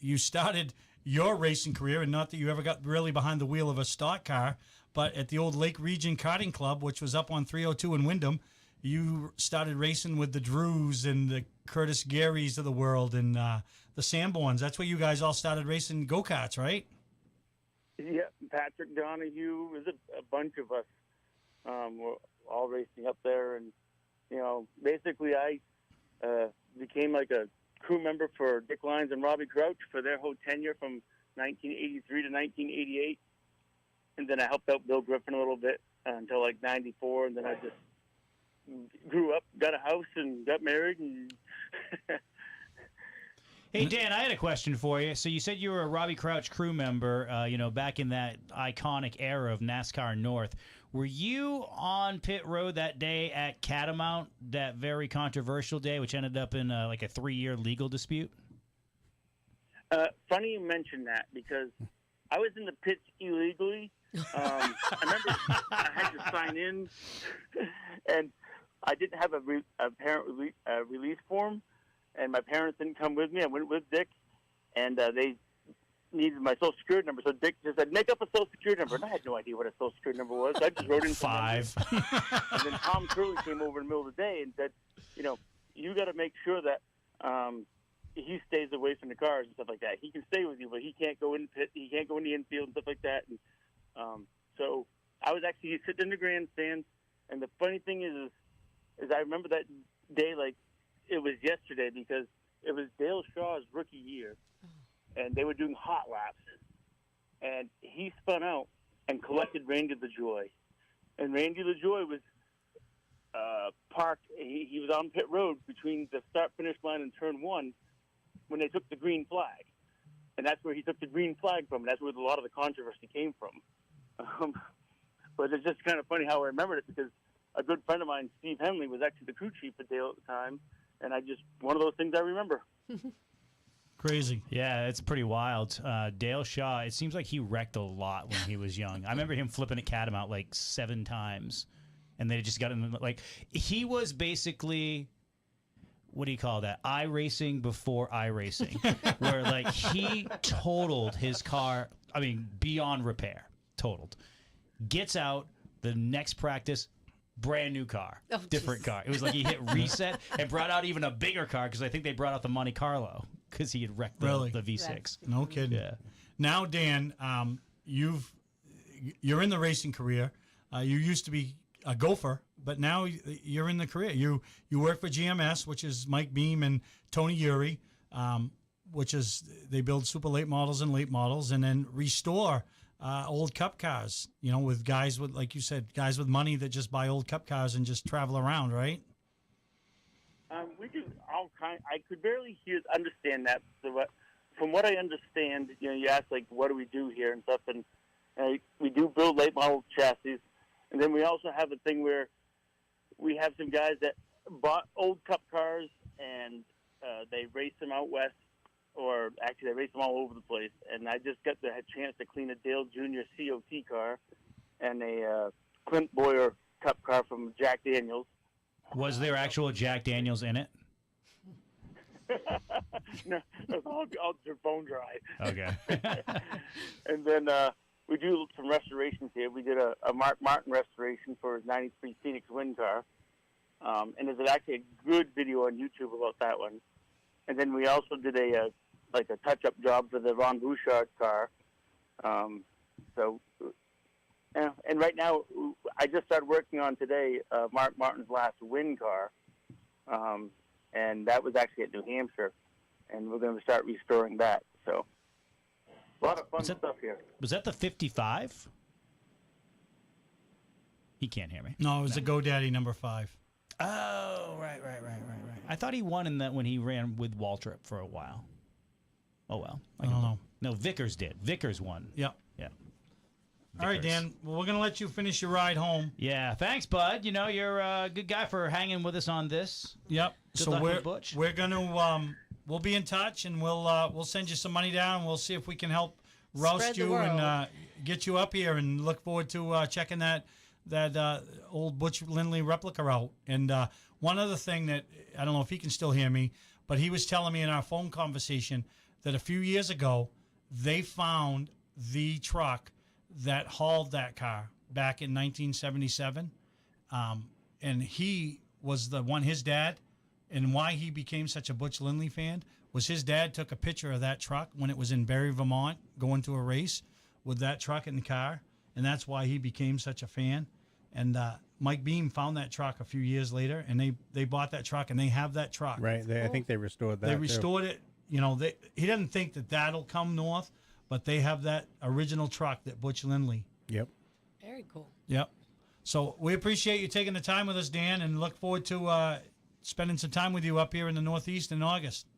Speaker 1: You started your racing career, and not that you ever got really behind the wheel of a stock car, but at the old Lake Region Karting Club, which was up on 302 in Wyndham, you started racing with the Drews and the Curtis Garys of the world and the Sanborns. That's where you guys all started racing go-karts, right?
Speaker 7: Yeah, Patrick Donahue, there's a bunch of us. We're all racing up there, and basically I became like a crew member for Dick Lyons and Robbie Crouch for their whole tenure from 1983 to 1988, and then I helped out Bill Griffin a little bit until like 94, and then I just grew up, got a house, and got married. And
Speaker 4: Hey, Dan, I had a question for you. So you said you were a Robbie Crouch crew member, back in that iconic era of NASCAR North. Were you on pit road that day at Catamount, that very controversial day, which ended up in like a 3-year legal dispute?
Speaker 7: Funny you mentioned that, because I was in the pits illegally. I remember I had to sign in, and I didn't have a parent release form, and my parents didn't come with me. I went with Dick, and they needed my Social Security number. So Dick just said, make up a Social Security number. And I had no idea what a Social Security number was. So I just wrote in
Speaker 4: 5.
Speaker 7: And then Tom Curley came over in the middle of the day and said, you got to make sure that he stays away from the cars and stuff like that. He can stay with you, but he can't go in the pit. He can't go in the infield and stuff like that. And so I was actually sitting in the grandstand. And the funny thing is I remember that day like it was yesterday, because it was Dale Shaw's rookie year, and they were doing hot laps, and he spun out and collected Randy LaJoy, and Randy LaJoy was parked. He was on pit road between the start-finish line and turn 1 when they took the green flag, and that's where he took the green flag from, and that's where a lot of the controversy came from. But it's just kind of funny how I remembered it, because a good friend of mine, Steve Henley, was actually the crew chief at Dale at the time, and one of those things I remember.
Speaker 1: Crazy.
Speaker 4: Yeah, it's pretty wild. Dale Shaw, it seems like he wrecked a lot when he was young. I remember him flipping a Catamount like 7 times, and they just got him, like, he was basically, what do you call that? iRacing before iRacing, where like he totaled his car, beyond repair, totaled. Gets out the next practice, brand new car, different car. It was like he hit reset and brought out even a bigger car, because I think they brought out the Monte Carlo because he had wrecked the V6.
Speaker 1: No kidding.
Speaker 4: Yeah.
Speaker 1: Now, Dan, you're in the racing career. You used to be a gopher, but now you're in the career. You work for GMS, which is Mike Beam and Tony Uri, which is they build super late models and late models, and then restore old cup cars, with guys with, like you said, guys with money that just buy old cup cars and just travel around, right?
Speaker 7: We do all kinds. I could barely understand that. So from what I understand, you ask, like, what do we do here and stuff, and we do build late model chassis, and then we also have a thing where we have some guys that bought old cup cars and they race them out west, or actually they race them all over the place. And I just got the chance to clean a Dale Jr. COT car and a Clint Boyer Cup car from Jack Daniels.
Speaker 4: Was there actual Jack Daniels in it?
Speaker 7: No, it was all bone dry.
Speaker 4: Okay.
Speaker 7: And then we do some restorations here. We did a Mark Martin restoration for his 93 Phoenix Wind car. And there's actually a good video on YouTube about that one. And then we also did a touch-up job for the Ron Bouchard car. And right now, I just started working on today Mark Martin's last Wind car. And that was actually at New Hampshire. And we're going to start restoring that. So a lot of fun stuff here.
Speaker 4: Was that the 55? He can't hear me.
Speaker 1: No, it was the GoDaddy number 5.
Speaker 4: Oh, right. I thought he won in that when he ran with Waltrip for a while. Oh, well.
Speaker 1: I don't know.
Speaker 4: No, Vickers did. Vickers won.
Speaker 1: Yep.
Speaker 4: Yeah.
Speaker 1: All right, Dan. Well, we're going to let you finish your ride home.
Speaker 4: Yeah. Thanks, bud. You know, you're a good guy for hanging with us on this.
Speaker 1: Yep.
Speaker 4: Good
Speaker 1: So
Speaker 4: luck with Butch.
Speaker 1: we're going to we'll be in touch, and we'll send you some money down, and we'll see if we can help roust
Speaker 2: Spread the
Speaker 1: you
Speaker 2: word.
Speaker 1: and get you up here, and look forward to checking that old Butch Lindley replica out. And one other thing that, I don't know if he can still hear me, but he was telling me in our phone conversation that a few years ago they found the truck that hauled that car back in 1977. And he was the one, his dad, and why he became such a Butch Lindley fan was his dad took a picture of that truck when it was in Barrie, Vermont, going to a race with that truck in the car, and that's why he became such a fan. And Mike Beam found that truck a few years later, and they bought that truck, and they have that truck.
Speaker 3: Right. I think they restored that.
Speaker 1: They restored it. You know, he doesn't think that that'll come north, but they have that original truck that Butch Lindley.
Speaker 3: Yep.
Speaker 2: Very cool.
Speaker 1: Yep. So we appreciate you taking the time with us, Dan, and look forward to spending some time with you up here in the Northeast in August.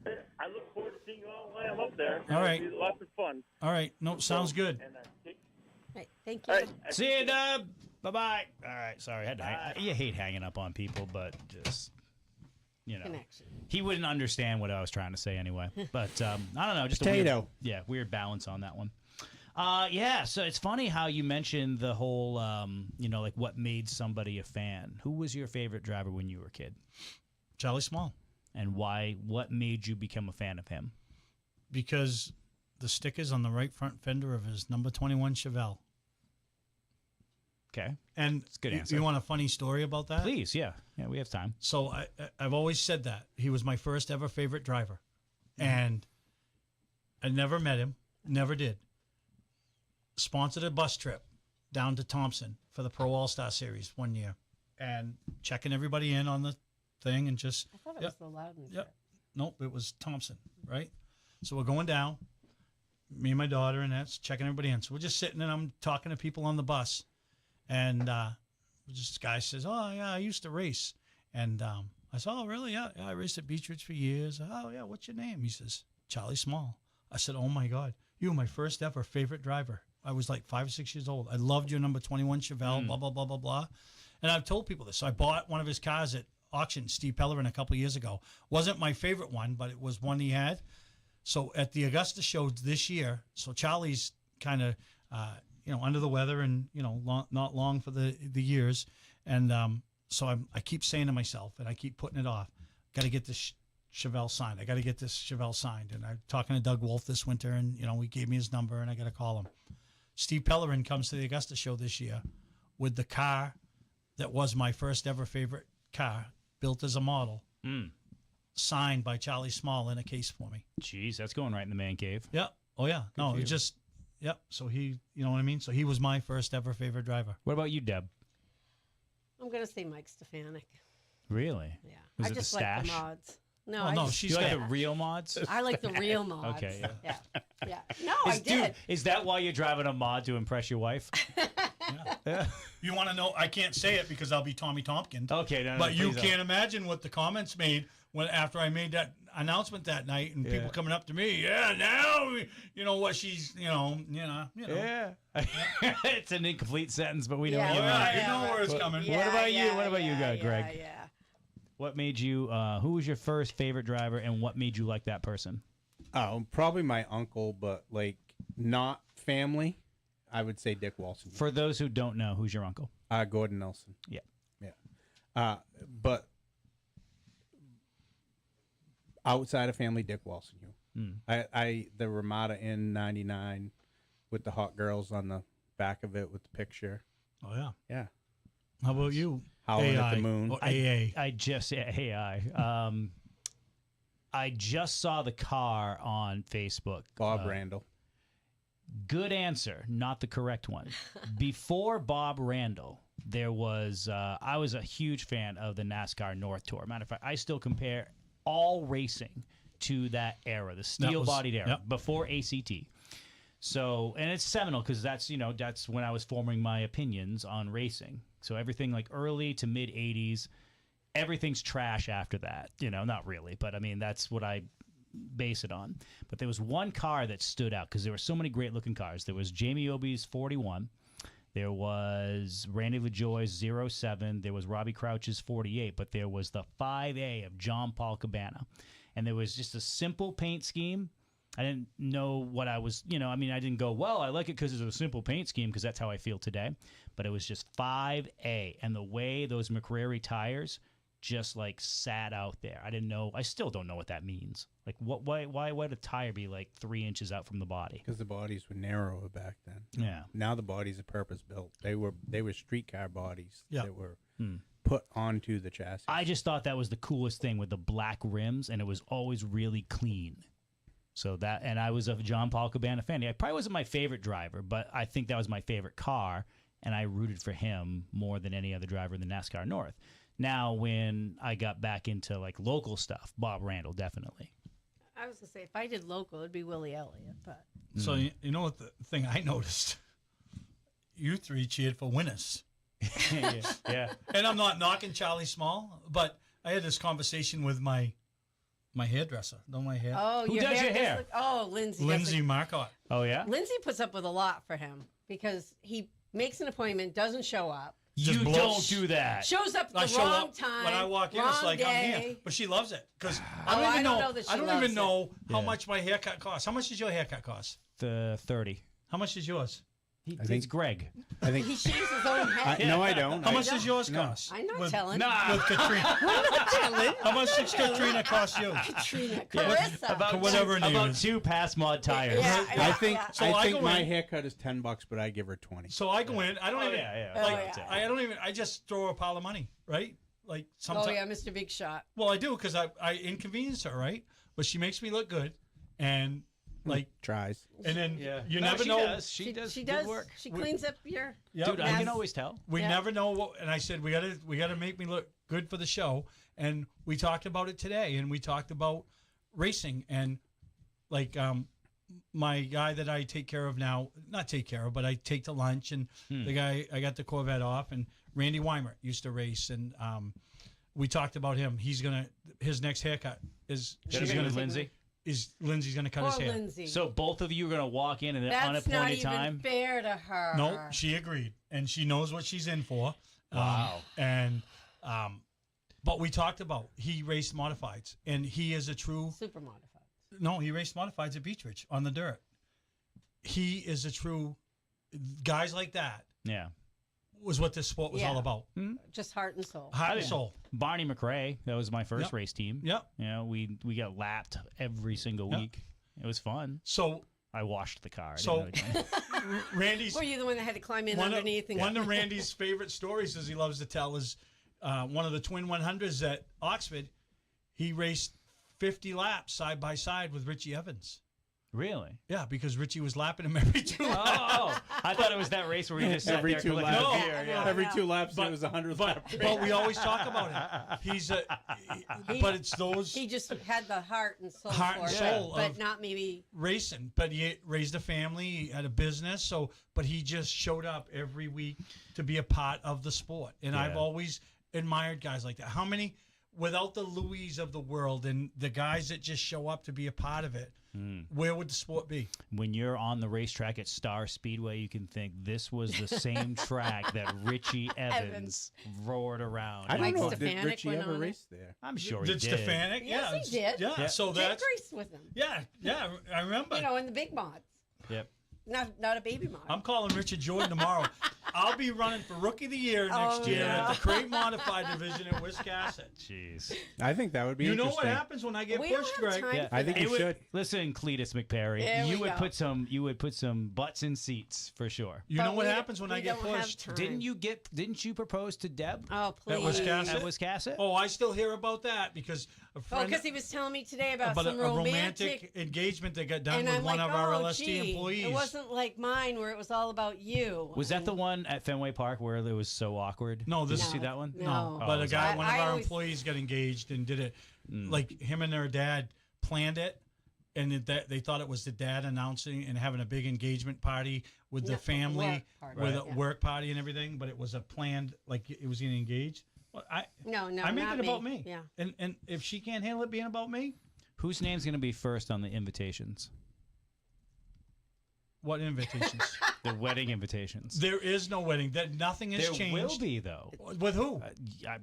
Speaker 7: I look forward to seeing you all when I'm up there.
Speaker 1: All right.
Speaker 7: It'll be lots of fun.
Speaker 1: All right. No, sounds good.
Speaker 7: And,
Speaker 2: Right. Thank you.
Speaker 7: all right.
Speaker 4: See you, Dub. Bye-bye. All right. Sorry. I had to you hate hanging up on people, but just, you know.
Speaker 2: Connection.
Speaker 4: He wouldn't understand what I was trying to say anyway. But I don't know. Just
Speaker 3: Potato.
Speaker 4: a weird balance on that one. Yeah, so it's funny how you mentioned the whole, like what made somebody a fan. Who was your favorite driver when you were a kid?
Speaker 1: Charlie Small.
Speaker 4: And why? What made you become a fan of him?
Speaker 1: Because the stickers on the right front fender of his number 21 Chevelle.
Speaker 4: Okay.
Speaker 1: And
Speaker 4: That's a good answer.
Speaker 1: You want a funny story about that?
Speaker 4: Please, yeah. Yeah, we have time.
Speaker 1: So I've always said that. He was my first ever favorite driver. And I never met him. Never did. Sponsored a bus trip down to Thompson for the Pro All-Star Series one year. And checking everybody in on the thing and just...
Speaker 2: I thought it
Speaker 1: Yep.
Speaker 2: was the Loudon.
Speaker 1: Yep. Nope, it was Thompson, right? So we're going down, me and my daughter, and that's checking everybody in. So we're just sitting and I'm talking to people on the bus. And this guy says, oh, yeah, I used to race. And I said, oh, really? Yeah, I raced at Beach Ridge for years. Oh, yeah, what's your name? He says, Charlie Small. I said, oh, my God, you were my first ever favorite driver. I was like 5 or 6 years old. I loved your number 21 Chevelle, blah, blah, blah, blah, blah. And I've told people this. So I bought one of his cars at auction, Steve Pellerin, a couple of years ago. Wasn't my favorite one, but it was one he had. So at the Augusta show this year, so Charlie's kind of, under the weather and, not long for the years. And so I keep saying to myself, and I keep putting it off, got to get this Chevelle signed. I got to get this Chevelle signed. And I'm talking to Doug Wolf this winter, and, he gave me his number, and I got to call him. Steve Pellerin comes to the Augusta show this year with the car that was my first ever favorite car, built as a model, signed by Charlie Small in a case for me.
Speaker 4: Jeez, that's going right in the man cave.
Speaker 1: Yeah. Oh, yeah. No,
Speaker 4: for
Speaker 1: it
Speaker 4: you.
Speaker 1: just, yep. So he, you know what I mean? So he was my first ever favorite driver.
Speaker 4: What about you, Deb?
Speaker 2: I'm going to say Mike Stefanik.
Speaker 4: Really?
Speaker 2: Yeah.
Speaker 4: Was
Speaker 2: I
Speaker 4: it the
Speaker 2: just like
Speaker 4: stash?
Speaker 2: the mods. No,
Speaker 1: Oh,
Speaker 2: I
Speaker 1: no,
Speaker 2: just-
Speaker 1: she's
Speaker 4: You like
Speaker 1: got-
Speaker 4: the real mods?
Speaker 2: I like the real mods.
Speaker 4: Okay,
Speaker 2: Yeah. Yeah. No, I did.
Speaker 4: Is that why you're driving a mod to impress your wife? Yeah.
Speaker 1: You want to know? I can't say it because I'll be Tommy Tompkins.
Speaker 4: Okay, no,
Speaker 1: But you
Speaker 4: please
Speaker 1: can't imagine what the comments made after I made that announcement that night, and people coming up to me. Yeah, now you know what she's.
Speaker 4: Yeah. It's an incomplete sentence, but we know
Speaker 2: Yeah,
Speaker 4: what you
Speaker 1: Yeah,
Speaker 4: mean.
Speaker 1: you know where it's coming.
Speaker 4: What about you? What about you, Greg?
Speaker 2: Yeah.
Speaker 4: What made you? Who was your first favorite driver, and what made you like that person?
Speaker 3: Oh, probably my uncle, but like not family. I would say Dick Walson.
Speaker 4: For those who don't know, who's your uncle?
Speaker 3: Gordon Nelson.
Speaker 4: Yeah.
Speaker 3: But outside of family, Dick Walson. The Ramada in '99 with the hot girls on the back of it with the picture.
Speaker 1: Oh yeah.
Speaker 3: Yeah.
Speaker 1: How about you?
Speaker 3: Howling at
Speaker 1: AI
Speaker 3: the Moon.
Speaker 1: or AA.
Speaker 4: I just I just saw the car on Facebook.
Speaker 3: Bob Randall.
Speaker 4: Good answer, not the correct one. Before Bob Randall, there was I was a huge fan of the NASCAR North Tour. Matter of fact, I still compare all racing to that era, the steel-bodied era, before ACT. So, and it's seminal because that's when I was forming my opinions on racing. So everything like early to mid '80s, everything's trash after that. Not really, but I mean that's what I base it on. But there was one car that stood out because there were so many great looking cars. There was Jamie Obi's 41. There was Randy LaJoie's 07. There was Robbie Crouch's 48. But there was the 5A of John Paul Cabana. And there was just a simple paint scheme. I didn't know what I was, I didn't go, well, I like it because it's a simple paint scheme because that's how I feel today. But it was just 5A. And the way those McCrary tires just like sat out there. I didn't know. I still don't know what that means. Like, why would a tire be like 3 inches out from the body?
Speaker 3: Because the bodies were narrower back then.
Speaker 4: Yeah.
Speaker 3: Now the bodies are purpose built. They were streetcar bodies that were put onto the chassis.
Speaker 4: I just thought that was the coolest thing with the black rims, and it was always really clean. So that, and I was a John Paul Cabana fan. I probably wasn't my favorite driver, but I think that was my favorite car, and I rooted for him more than any other driver in the NASCAR North. Now, when I got back into like local stuff, Bob Randall definitely.
Speaker 2: I was gonna say if I did local, it'd be Willie Elliott, but
Speaker 1: So you know what the thing I noticed? You three cheered for winners.
Speaker 4: Yeah.
Speaker 1: And I'm not knocking Charlie Small, but I had this conversation with my hairdresser. Don't my hair?
Speaker 2: oh,
Speaker 4: Who
Speaker 2: your
Speaker 4: does
Speaker 2: hair
Speaker 4: your hair?
Speaker 2: Lindsay.
Speaker 1: Lindsay Marcotte.
Speaker 4: Oh yeah.
Speaker 2: Lindsay puts up with a lot for him because he makes an appointment, doesn't show up,
Speaker 1: Just
Speaker 4: You
Speaker 1: blows.
Speaker 4: don't do that.
Speaker 2: shows up
Speaker 1: I
Speaker 2: at the
Speaker 1: show
Speaker 2: wrong
Speaker 1: up
Speaker 2: time.
Speaker 1: when I walk in.
Speaker 2: wrong
Speaker 1: It's like I'm
Speaker 2: day.
Speaker 1: here, but she loves it because
Speaker 2: I
Speaker 1: I don't even
Speaker 2: don't
Speaker 1: know.
Speaker 2: know that she
Speaker 1: I don't
Speaker 2: loves
Speaker 1: even
Speaker 2: it.
Speaker 1: know how
Speaker 4: Yeah.
Speaker 1: much my haircut costs. How much does your haircut cost?
Speaker 4: The 30.
Speaker 1: How much is yours?
Speaker 4: It's
Speaker 3: think-
Speaker 4: Greg.
Speaker 3: I think.
Speaker 2: He shaves his own head.
Speaker 3: No, I don't.
Speaker 1: How much does yours
Speaker 3: no.
Speaker 1: cost?
Speaker 2: I'm not
Speaker 1: with,
Speaker 2: telling.
Speaker 1: With Katrina. How much does Katrina cost you?
Speaker 2: Katrina, Carissa.
Speaker 1: About whatever her name
Speaker 4: About
Speaker 1: is.
Speaker 4: 2 pass mod tires.
Speaker 2: Yeah,
Speaker 3: I think.
Speaker 2: yeah.
Speaker 1: So I
Speaker 3: I think
Speaker 1: go
Speaker 3: my
Speaker 1: in-
Speaker 3: haircut is $10, but I give her 20.
Speaker 1: So I go in. I don't even.
Speaker 4: yeah.
Speaker 1: Like,
Speaker 2: Oh, yeah.
Speaker 1: I don't even. I just throw a pile of money, right? Like
Speaker 2: Oh
Speaker 1: sometimes.
Speaker 2: yeah, Mr. Big Shot.
Speaker 1: Well, I do because I inconvenience her, right? But she makes me look good, and like,
Speaker 3: Tries.
Speaker 1: and then
Speaker 4: Yeah.
Speaker 1: you
Speaker 4: No,
Speaker 1: never
Speaker 4: she
Speaker 1: know.
Speaker 4: does. She does.
Speaker 2: She
Speaker 4: good
Speaker 2: does.
Speaker 4: work.
Speaker 2: She cleans up your.
Speaker 1: Yeah,
Speaker 4: Dude, I
Speaker 2: Yes.
Speaker 4: can always tell.
Speaker 1: we
Speaker 2: Yeah.
Speaker 1: never know what. And I said we gotta make me look good for the show, and we talked about it today, and we talked about racing, and like my guy that I take care of now, not take care of, but I take to lunch, and the guy I got the Corvette off, and Randy Weimer used to race, and we talked about him. His next haircut is Lindsay's gonna cut
Speaker 2: Poor
Speaker 1: his hair.
Speaker 2: Lindsay.
Speaker 4: So both of you are going to walk in at an
Speaker 2: that's not
Speaker 4: unappointed
Speaker 2: even
Speaker 4: time?
Speaker 2: fair to her.
Speaker 1: No, she agreed, and she knows what she's in for.
Speaker 4: Wow.
Speaker 1: But we talked about he raced modifieds, and he is a true.
Speaker 2: Super modified.
Speaker 1: No, he raced modifieds at Beechridge on the dirt. He is a true. Guys like that
Speaker 4: Yeah.
Speaker 1: was what this sport was
Speaker 2: Yeah.
Speaker 1: all about.
Speaker 2: Just heart and soul.
Speaker 1: Heart and soul.
Speaker 4: Barney McRae, that was my first
Speaker 1: Yep.
Speaker 4: race team.
Speaker 1: Yep.
Speaker 4: You know, we got lapped every single
Speaker 1: Yep.
Speaker 4: week. It was fun.
Speaker 1: So
Speaker 4: I washed the car. I
Speaker 1: So-
Speaker 4: didn't really do it.
Speaker 1: Randy's
Speaker 2: Were you the one that had to climb in
Speaker 1: one
Speaker 2: underneath? And
Speaker 1: of Randy's favorite stories, as he loves to tell, is one of the twin 100s at Oxford. He raced 50 laps side by side with Richie Evans.
Speaker 4: Really?
Speaker 1: Yeah, because Richie was lapping him every 2 laps.
Speaker 4: Oh, I thought it was that race where we just sat
Speaker 3: Every
Speaker 4: there
Speaker 3: 2
Speaker 4: collecting
Speaker 3: laps.
Speaker 1: No.
Speaker 4: beer. Yeah.
Speaker 3: Every 2 laps,
Speaker 1: But-
Speaker 3: it was 100th
Speaker 1: But,
Speaker 3: lap.
Speaker 1: but we always talk about him. But it's those
Speaker 2: he just had the heart and soul
Speaker 1: Heart
Speaker 2: for
Speaker 1: and
Speaker 2: it,
Speaker 1: soul
Speaker 2: but
Speaker 1: of-
Speaker 2: not maybe.
Speaker 1: racing. But he raised a family, he had a business. But he just showed up every week to be a part of the sport. And I've
Speaker 4: Yeah.
Speaker 1: always admired guys like that. How many, without the Louis of the world and the guys that just show up to be a part of it, where would the sport be?
Speaker 4: When you're on the racetrack at Star Speedway, you can think this was the same track that Richie Evans roared around.
Speaker 3: I don't
Speaker 2: Mike
Speaker 3: know. Did
Speaker 2: Stefanik
Speaker 3: Richie
Speaker 2: went
Speaker 3: ever
Speaker 2: on it.
Speaker 3: race there?
Speaker 4: I'm sure he
Speaker 1: Did
Speaker 4: did.
Speaker 1: Stefanik?
Speaker 2: Yes, he did.
Speaker 1: Yeah, so
Speaker 2: Jake
Speaker 1: that's
Speaker 2: raced with him.
Speaker 1: yeah. I remember.
Speaker 2: You know, in the big mods.
Speaker 4: Yep.
Speaker 2: Not a baby mod.
Speaker 1: I'm calling Richard Jordan tomorrow. I'll be running for Rookie of the Year next year
Speaker 2: yeah.
Speaker 1: at the Crate Modified Division at Wiscasset.
Speaker 4: Jeez.
Speaker 3: I think that would be
Speaker 1: You know
Speaker 3: interesting.
Speaker 1: what happens when I get
Speaker 2: We don't
Speaker 1: pushed,
Speaker 2: have
Speaker 1: Greg?
Speaker 2: time
Speaker 4: Yeah.
Speaker 2: for
Speaker 3: I think
Speaker 2: that.
Speaker 3: you should.
Speaker 4: Listen, Cletus McPerry,
Speaker 2: There
Speaker 4: you
Speaker 2: we
Speaker 4: would
Speaker 2: go.
Speaker 4: put some butts in seats for sure.
Speaker 1: You know
Speaker 2: But
Speaker 1: what
Speaker 2: we-
Speaker 1: happens when
Speaker 2: we
Speaker 1: I get
Speaker 2: don't have
Speaker 1: pushed?
Speaker 2: time.
Speaker 4: Didn't you propose to Deb
Speaker 2: Oh, please.
Speaker 1: Wiscasset?
Speaker 4: at Wiscasset?
Speaker 1: Oh, I still hear about that because a
Speaker 2: Oh,
Speaker 1: friend
Speaker 2: because he was telling me today about
Speaker 1: about
Speaker 2: some
Speaker 1: a
Speaker 2: romantic
Speaker 1: engagement that got done
Speaker 2: and
Speaker 1: with
Speaker 2: I'm
Speaker 1: one
Speaker 2: like,
Speaker 1: of our
Speaker 2: oh,
Speaker 1: LSD
Speaker 2: gee,
Speaker 1: employees.
Speaker 2: It wasn't like mine where it was all about you.
Speaker 4: Was that the one at Fenway Park where it was so awkward?
Speaker 1: No, this
Speaker 4: Did you
Speaker 1: is
Speaker 4: see that one?
Speaker 2: No.
Speaker 1: but a
Speaker 4: was
Speaker 1: guy,
Speaker 2: it?
Speaker 1: one of
Speaker 2: I
Speaker 1: our
Speaker 2: always-
Speaker 1: employees got engaged and did it. Like him and their dad planned it, and they thought it was the dad announcing and having a big engagement party with the
Speaker 2: No,
Speaker 1: family,
Speaker 2: work party,
Speaker 1: with
Speaker 2: right.
Speaker 1: a work party and everything. But it was a planned, like it was getting engaged. Well,
Speaker 2: No,
Speaker 1: I make
Speaker 2: not
Speaker 1: it about me.
Speaker 2: Yeah.
Speaker 1: And if she can't handle it being about me,
Speaker 4: Whose name's going to be first on the invitations?
Speaker 1: what invitations?
Speaker 4: The wedding invitations.
Speaker 1: There is no wedding. That nothing has
Speaker 4: There
Speaker 1: changed.
Speaker 4: will be though.
Speaker 1: With who?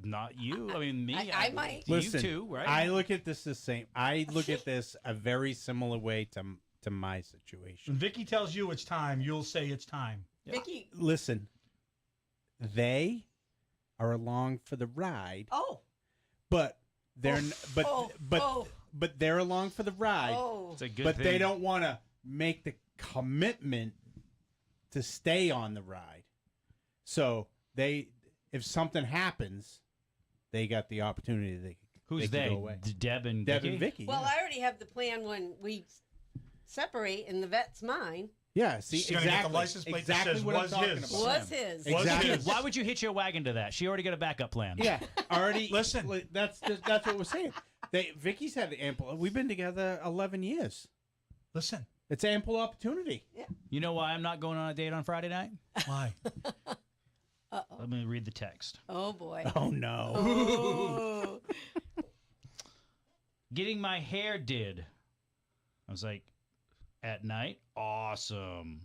Speaker 4: Not you. I mean me.
Speaker 2: I might.
Speaker 3: Listen,
Speaker 4: you too, right?
Speaker 3: I look at this the same. I look at this a very similar way to my situation.
Speaker 1: When Vicky tells you it's time, you'll say it's time.
Speaker 2: Vicky.
Speaker 3: Listen, they are along for the ride,
Speaker 2: Oh.
Speaker 3: but they're n- but
Speaker 2: oh,
Speaker 3: but
Speaker 2: oh.
Speaker 3: but they're along for the ride,
Speaker 2: Oh.
Speaker 4: It's a good
Speaker 3: but
Speaker 4: thing.
Speaker 3: they don't want to make the commitment to stay on the ride. So if something happens, they got the opportunity.
Speaker 4: Who's
Speaker 3: they?
Speaker 4: they?
Speaker 3: Can go away.
Speaker 4: Deb and
Speaker 3: Deb
Speaker 4: Vicky?
Speaker 3: and Vicky.
Speaker 2: Well,
Speaker 3: yeah.
Speaker 2: I already have the plan when we separate and the vet's mine.
Speaker 3: Yeah, see,
Speaker 1: She's gonna get the
Speaker 3: exactly.
Speaker 1: license plate that
Speaker 3: exactly
Speaker 1: says
Speaker 3: what I'm
Speaker 1: was
Speaker 3: talking
Speaker 1: his.
Speaker 3: about.
Speaker 2: Was his.
Speaker 1: Was
Speaker 3: Exactly.
Speaker 1: his.
Speaker 4: Why would you hitch your wagon to that? She already got a backup plan.
Speaker 3: Yeah, already.
Speaker 1: Listen.
Speaker 3: that's what we're saying. Vicky's had ample. We've been together 11 years.
Speaker 1: Listen,
Speaker 3: It's ample opportunity.
Speaker 4: You know why I'm not going on a date on Friday night?
Speaker 1: why?
Speaker 4: Let me read the text.
Speaker 2: Oh, boy.
Speaker 3: Oh no.
Speaker 2: Oh.
Speaker 4: Getting my hair did. I was like, at night? Awesome.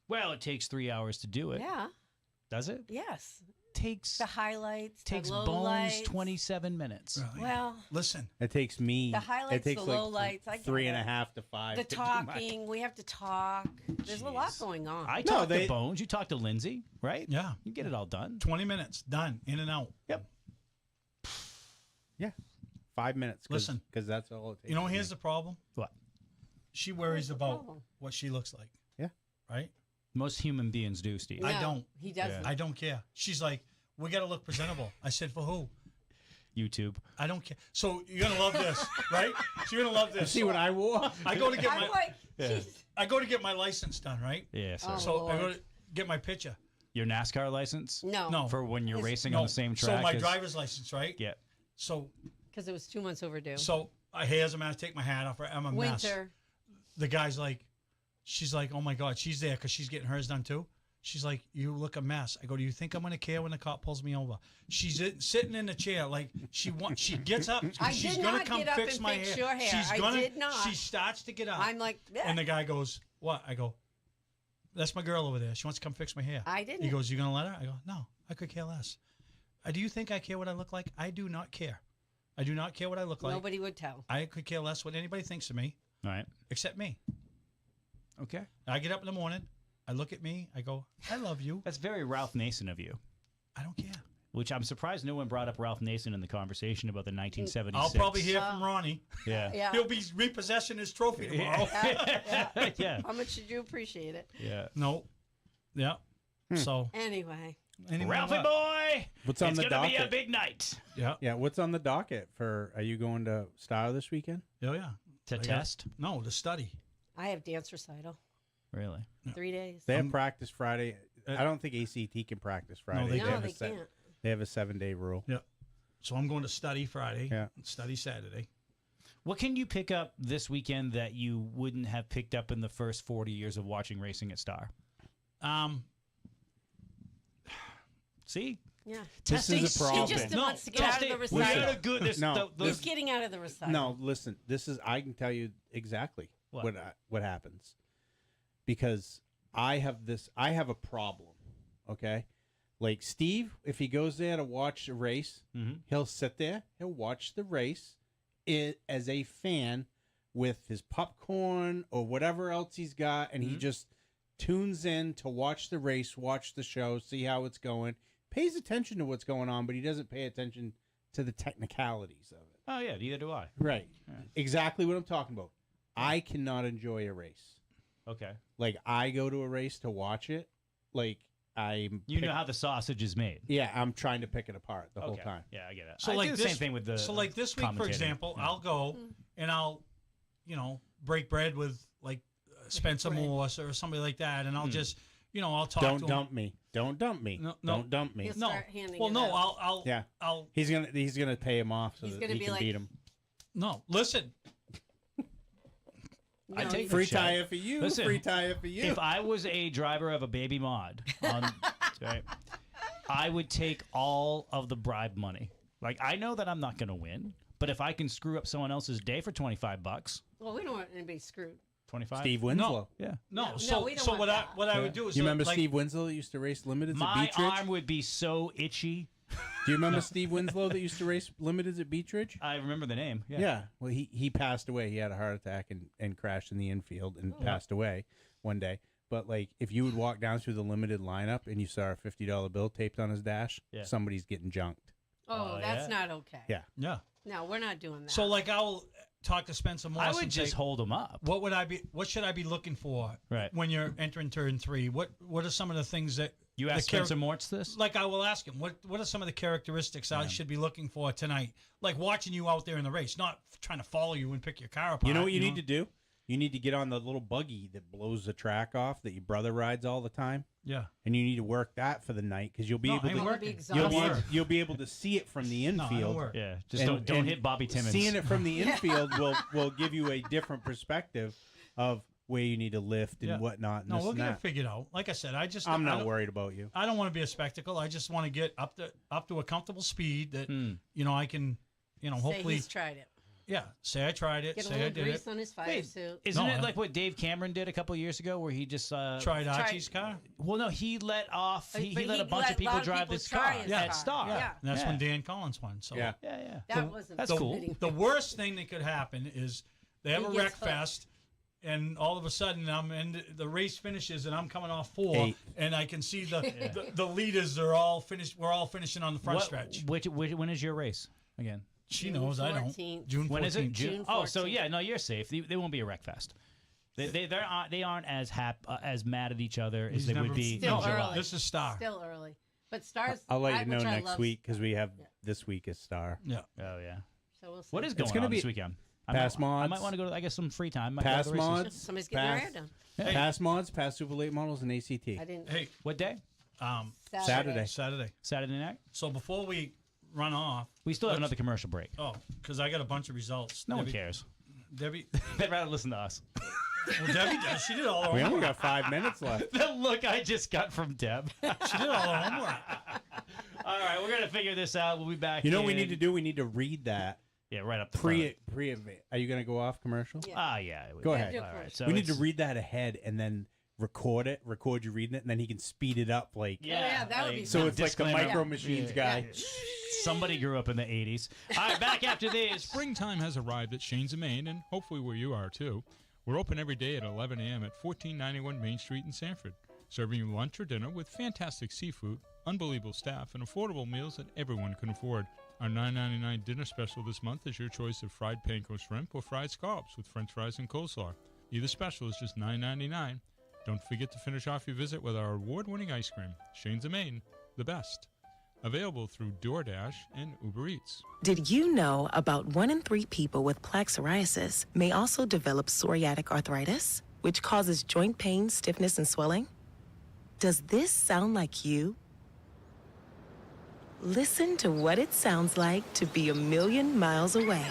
Speaker 4: Well, it takes 3 hours to do it.
Speaker 2: Yeah.
Speaker 4: Does it?
Speaker 2: Yes.
Speaker 4: Takes
Speaker 2: The highlights,
Speaker 4: takes
Speaker 2: the low
Speaker 4: bones
Speaker 2: lights.
Speaker 4: 27 minutes.
Speaker 1: Really?
Speaker 2: Well,
Speaker 1: Listen,
Speaker 3: It takes me.
Speaker 2: The highlights,
Speaker 3: It takes
Speaker 2: the
Speaker 3: like
Speaker 2: lowlights, I get
Speaker 3: 3.5 to 5.
Speaker 2: the
Speaker 3: to do my-
Speaker 2: talking. We have to talk. There's a lot
Speaker 4: Jeez.
Speaker 2: going on.
Speaker 4: I
Speaker 3: No,
Speaker 4: talked
Speaker 3: they-
Speaker 4: to Bones. You talked to Lindsay, right?
Speaker 1: yeah,
Speaker 4: You get it all done.
Speaker 1: 20 minutes, done, in and out.
Speaker 4: Yep.
Speaker 3: Yeah, 5 minutes.
Speaker 1: Listen.
Speaker 3: because that's all it takes.
Speaker 1: You know, here's the problem.
Speaker 4: What?
Speaker 1: She worries
Speaker 2: the
Speaker 1: about
Speaker 2: problem?
Speaker 1: what she looks like.
Speaker 3: Yeah.
Speaker 1: Right?
Speaker 4: Most human beings do, Steve.
Speaker 1: I
Speaker 2: No,
Speaker 1: don't.
Speaker 2: He doesn't.
Speaker 1: I don't care. She's like, we got to look presentable. I said, for who?
Speaker 4: YouTube.
Speaker 1: I don't care. So you're going to love this, right? So you're going to love
Speaker 3: You
Speaker 1: this.
Speaker 3: see what I wore?
Speaker 1: I go to get
Speaker 2: I'm
Speaker 1: my
Speaker 2: like, jeez.
Speaker 1: I go to get my license done, right?
Speaker 4: Yeah, sir.
Speaker 2: Oh.
Speaker 1: So I go
Speaker 2: Lord.
Speaker 1: to get my picture.
Speaker 4: Your NASCAR license?
Speaker 2: No.
Speaker 1: No.
Speaker 4: For when you're
Speaker 2: It's-
Speaker 4: racing
Speaker 1: No.
Speaker 4: on the same track?
Speaker 1: So my
Speaker 4: 'cause-
Speaker 1: driver's license, right?
Speaker 4: Yeah.
Speaker 1: So
Speaker 2: Because it was 2 months overdue.
Speaker 1: I here's a mess. Take my hat off. I'm a mess.
Speaker 2: Winter.
Speaker 1: The guy's like, she's like, oh my God, she's there because she's getting hers done too. She's like, you look a mess. I go, do you think I'm going to care when the cop pulls me over? She's sitting in the chair like she gets up.
Speaker 2: I
Speaker 1: she's
Speaker 2: did
Speaker 1: gonna
Speaker 2: not
Speaker 1: come
Speaker 2: get up
Speaker 1: fix
Speaker 2: and
Speaker 1: my
Speaker 2: fix
Speaker 1: hair.
Speaker 2: your hair.
Speaker 1: She's
Speaker 2: I
Speaker 1: gonna.
Speaker 2: did not.
Speaker 1: She starts to get up.
Speaker 2: I'm like, yeah.
Speaker 1: And the guy goes, what? I go, that's my girl over there. She wants to come fix my hair.
Speaker 2: I didn't.
Speaker 1: He goes, you going to let her? I go, no, I could care less. Do you think I care what I look like? I do not care. I do not care what I look like.
Speaker 2: Nobody would tell.
Speaker 1: I could care less what anybody thinks of me
Speaker 4: All right.
Speaker 1: except me.
Speaker 4: Okay.
Speaker 1: I get up in the morning. I look at me. I go, I love you.
Speaker 4: That's very Ralph Nason of you,
Speaker 1: I don't care.
Speaker 4: which I'm surprised no one brought up Ralph Nason in the conversation about the 1976.
Speaker 1: I'll probably hear from Ronnie.
Speaker 4: Yeah.
Speaker 2: Yeah.
Speaker 1: He'll be repossessing his trophy tomorrow.
Speaker 4: yeah.
Speaker 2: How much did you appreciate it?
Speaker 4: Yeah.
Speaker 1: No. Yeah. So,
Speaker 2: Anyway.
Speaker 1: anyway,
Speaker 4: Ralphie
Speaker 1: what?
Speaker 4: boy,
Speaker 3: What's on
Speaker 4: it's
Speaker 3: the
Speaker 4: gonna be a
Speaker 3: docket?
Speaker 4: big night
Speaker 1: Yeah.
Speaker 3: Yeah, what's on the docket for? Are you going to Star this weekend?
Speaker 1: Oh, yeah.
Speaker 4: to
Speaker 1: I got-
Speaker 4: test.
Speaker 1: No, to study.
Speaker 2: I have dance recital.
Speaker 4: Really?
Speaker 2: 3 days.
Speaker 3: They have practice Friday. I don't think ACT can practice Friday.
Speaker 1: they
Speaker 2: no,
Speaker 1: have
Speaker 2: they can't.
Speaker 3: They have a 7-day rule.
Speaker 1: Yeah. So I'm going to study Friday.
Speaker 3: Yeah.
Speaker 1: And study Saturday.
Speaker 4: What can you pick up this weekend that you wouldn't have picked up in the first 40 years of watching racing at Star? See?
Speaker 2: Yeah.
Speaker 3: This is a
Speaker 2: He
Speaker 3: problem.
Speaker 2: just
Speaker 1: No,
Speaker 2: wants to get out of the
Speaker 4: we
Speaker 2: recital.
Speaker 4: had a good. This,
Speaker 3: No,
Speaker 4: the-
Speaker 2: He's getting out of the recital.
Speaker 3: No, listen. This is. I can tell you exactly.
Speaker 4: What?
Speaker 3: what happens, because I have a problem. Okay, like Steve, if he goes there to watch a race, he'll sit there, he'll watch the race as a fan with his popcorn or whatever else he's got, and he just tunes in to watch the race, watch the show, see how it's going, pays attention to what's going on, but he doesn't pay attention to the technicalities of it.
Speaker 4: Oh, yeah, neither do I.
Speaker 3: Right. Yeah. Exactly what I'm talking about. I cannot enjoy a race.
Speaker 4: Okay.
Speaker 3: Like, I go to a race to watch it. Like,
Speaker 4: You know how the sausage is made.
Speaker 3: Yeah, I'm trying to pick it apart the whole time.
Speaker 4: Yeah, I get it.
Speaker 1: So
Speaker 4: I
Speaker 1: like
Speaker 4: do the same thing with the
Speaker 1: So like this week, for
Speaker 4: commentating.
Speaker 1: example,
Speaker 4: Yeah.
Speaker 1: I'll go and I'll, break bread with like Spencer Morse or somebody like that, and I'll just, I'll talk to him.
Speaker 3: Don't dump me. Don't dump me.
Speaker 1: No.
Speaker 3: Don't dump me.
Speaker 2: He'll
Speaker 1: No.
Speaker 2: start handing
Speaker 1: Well,
Speaker 2: it
Speaker 1: no,
Speaker 2: out.
Speaker 1: I'll.
Speaker 3: He's gonna pay him off so
Speaker 2: He's
Speaker 3: that
Speaker 2: gonna
Speaker 3: he
Speaker 2: be
Speaker 3: can
Speaker 2: like-
Speaker 3: beat him.
Speaker 1: No, listen.
Speaker 4: I
Speaker 2: No,
Speaker 4: take
Speaker 2: you-
Speaker 3: Free
Speaker 4: the shot.
Speaker 3: tire for you.
Speaker 4: Listen,
Speaker 3: Free tire for you.
Speaker 4: If I was a driver of a baby mod, right, I would take all of the bribe money. Like, I know that I'm not going to win, but if I can screw up someone else's day for $25,
Speaker 2: Well, we don't want anybody screwed.
Speaker 4: 25.
Speaker 3: Steve Winslow.
Speaker 4: Yeah.
Speaker 1: No,
Speaker 2: No,
Speaker 1: so
Speaker 2: we don't
Speaker 1: so
Speaker 2: want
Speaker 1: what
Speaker 2: that.
Speaker 1: I would do is
Speaker 3: You remember
Speaker 1: like,
Speaker 3: Steve Winslow that used to race limiteds at
Speaker 4: My
Speaker 3: Beechridge?
Speaker 4: arm would be so itchy.
Speaker 3: Do you remember Steve Winslow that used to race limiteds at Beechridge?
Speaker 4: I remember the name. Yeah.
Speaker 3: Yeah. Well, he passed away. He had a heart attack and crashed in the infield and passed away one day. But, like, if you would walk down through the limited lineup and you saw a $50 bill taped on his dash, somebody's getting junked.
Speaker 2: Oh, that's not okay.
Speaker 3: Yeah.
Speaker 1: Yeah.
Speaker 2: No, we're not doing that.
Speaker 1: So like I'll talk to Spencer Morse.
Speaker 4: I would
Speaker 1: and
Speaker 4: just
Speaker 1: say,
Speaker 4: hold them up.
Speaker 1: What should I be looking for
Speaker 4: Right.
Speaker 1: when you're entering turn 3? What are some of the things that
Speaker 4: You asked Spencer Mortz this?
Speaker 1: Like I will ask him, what are some of the characteristics I should be looking for tonight? Like watching you out there in the race, not trying to follow you and pick your car apart.
Speaker 3: You know what you need to do? You need to get on the little buggy that blows the track off that your brother rides all the time.
Speaker 1: Yeah.
Speaker 3: And you need to work that for the night because you'll be able
Speaker 1: I ain't
Speaker 3: to
Speaker 1: working.
Speaker 3: you'll be able to see it from the
Speaker 1: No, I don't
Speaker 3: infield.
Speaker 1: work.
Speaker 4: Yeah. Just
Speaker 3: And-
Speaker 4: don't
Speaker 3: and
Speaker 4: hit Bobby Timmons.
Speaker 3: Seeing it from the infield will give you a different perspective of where you need to lift and
Speaker 1: Yeah.
Speaker 3: whatnot. And
Speaker 1: No,
Speaker 3: this
Speaker 1: we'll
Speaker 3: and
Speaker 1: get it
Speaker 3: that.
Speaker 1: figured out. Like I said,
Speaker 3: I'm not worried about you.
Speaker 1: I don't want to be a spectacle. I just want to get up to a comfortable speed that I can,
Speaker 2: Say
Speaker 1: hopefully,
Speaker 2: he's tried it.
Speaker 1: say I tried it,
Speaker 2: Get a
Speaker 1: say I
Speaker 2: little
Speaker 1: did
Speaker 2: grease
Speaker 1: it.
Speaker 2: on his fire
Speaker 4: Wait,
Speaker 2: suit.
Speaker 4: isn't
Speaker 1: No,
Speaker 4: it
Speaker 1: I-
Speaker 4: like what Dave Cameron did a couple years ago where he just
Speaker 1: Tried Archie's car.
Speaker 4: Well, no, he let off. He
Speaker 2: But
Speaker 4: let
Speaker 2: he
Speaker 4: a bunch
Speaker 2: let
Speaker 4: of
Speaker 2: a lot
Speaker 4: people
Speaker 2: of
Speaker 4: drive
Speaker 2: people
Speaker 4: this
Speaker 2: try
Speaker 4: car
Speaker 2: his
Speaker 4: at
Speaker 2: car.
Speaker 4: Star.
Speaker 2: Yeah.
Speaker 1: And that's
Speaker 4: Yeah.
Speaker 1: when Dan Collins won. So
Speaker 3: Yeah.
Speaker 4: Yeah.
Speaker 2: That wasn't
Speaker 4: That's cool.
Speaker 2: admitting.
Speaker 1: the worst thing that could happen is they have
Speaker 2: He
Speaker 1: a
Speaker 2: gets
Speaker 1: wreck
Speaker 2: hooked.
Speaker 1: fest, and all of a sudden the race finishes, and I'm coming off 4,
Speaker 3: Eight.
Speaker 1: and I can see the leaders are all finished. We're all finishing on the front stretch.
Speaker 4: When is your race again?
Speaker 1: She
Speaker 2: June
Speaker 1: knows, I don't.
Speaker 2: 14th.
Speaker 1: June 14th.
Speaker 4: When is it?
Speaker 2: June
Speaker 4: Oh, so
Speaker 2: 14th.
Speaker 4: yeah, no, you're safe. They won't be a wreck fest. They aren't as mad at each other as
Speaker 1: He's
Speaker 4: they
Speaker 1: never-
Speaker 4: would be
Speaker 2: Still
Speaker 4: in July.
Speaker 2: early.
Speaker 1: This is Star.
Speaker 2: Still early. But Stars.
Speaker 3: I'll let you
Speaker 2: which
Speaker 3: know
Speaker 2: I
Speaker 3: next
Speaker 2: love-
Speaker 3: week because we have
Speaker 2: Yeah.
Speaker 3: this week is Star.
Speaker 1: Yeah.
Speaker 4: Oh yeah.
Speaker 2: So we'll see.
Speaker 4: What is going
Speaker 3: gonna
Speaker 4: on
Speaker 3: be
Speaker 4: this weekend?
Speaker 3: Pass
Speaker 4: I
Speaker 3: mods.
Speaker 4: might want to go to. I guess some free time. Might go
Speaker 3: Pass
Speaker 4: to the races.
Speaker 3: mods.
Speaker 2: Somebody's getting their hair done.
Speaker 3: Pass mods, pass super late models, and ACT.
Speaker 2: I didn't.
Speaker 1: Hey,
Speaker 4: What day?
Speaker 3: Saturday.
Speaker 1: Saturday.
Speaker 4: Saturday night.
Speaker 1: So before we run off,
Speaker 4: We still have another commercial break.
Speaker 1: because I got a bunch of results.
Speaker 4: No one
Speaker 1: Debbie-
Speaker 4: cares.
Speaker 1: Debbie,
Speaker 4: They'd rather listen to us.
Speaker 1: well, Debbie, she did all her
Speaker 3: We only
Speaker 1: homework.
Speaker 3: got 5 minutes left.
Speaker 4: The look I just got from Deb.
Speaker 1: She did all her homework.
Speaker 4: All right, we're gonna figure this out. We'll be back.
Speaker 3: You know what we
Speaker 4: in-
Speaker 3: need to do? We need to read that
Speaker 4: Yeah, right up the
Speaker 3: pre.
Speaker 4: front.
Speaker 3: Are you going to go off commercial?
Speaker 2: Yeah.
Speaker 4: Yeah.
Speaker 3: Go ahead.
Speaker 2: do it
Speaker 4: All right,
Speaker 2: first.
Speaker 4: so
Speaker 3: we need to
Speaker 4: it's-
Speaker 3: read that ahead and then record you reading it, and then he can speed it up like.
Speaker 2: Yeah, that would be
Speaker 3: So
Speaker 2: fun.
Speaker 3: it's like the
Speaker 4: disclaimer.
Speaker 3: Micro Machines guy.
Speaker 4: Somebody grew up in the 80s. All right, back after this.
Speaker 5: Springtime has arrived at Shane's of Maine, and hopefully where you are too. We're open every day at 11 a.m. at 1491 Main Street in Sanford, serving you lunch or dinner with fantastic seafood, unbelievable staff, and affordable meals that everyone can afford. Our $9.99 dinner special this month is your choice of fried panko shrimp or fried scallops with french fries and coleslaw. Either special is just $9.99. Don't forget to finish off your visit with our award-winning ice cream, Shane's of Maine, the best. Available through DoorDash and Uber Eats.
Speaker 8: Did you know about 1 in 3 people with plaque psoriasis may also develop psoriatic arthritis, which causes joint pain, stiffness, and swelling? Does this sound like you? Listen to what it sounds like to be a million miles away.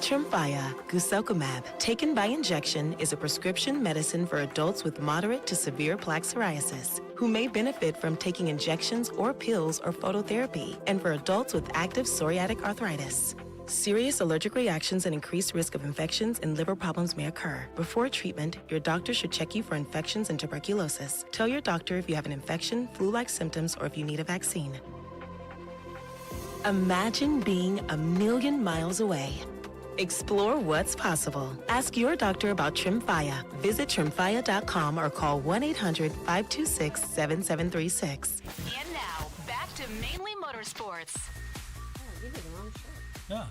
Speaker 8: Tremfya guselkumab, taken by injection, is a prescription medicine for adults with moderate to severe plaque psoriasis who may benefit from taking injections or pills or phototherapy, and for adults with active psoriatic arthritis. Serious allergic reactions and increased risk of infections and liver problems may occur. Before treatment, your doctor should check you for infections and tuberculosis. Tell your doctor if you have an infection, flu-like symptoms, or if you need a vaccine. Imagine being a million miles away. Explore what's possible. Ask your doctor about Tremfya. Visit tremfya.com or call 1-800-526-7736.
Speaker 6: And now, back to Mainly Motorsports.
Speaker 2: Oh, you did the wrong shirt.
Speaker 1: Yeah.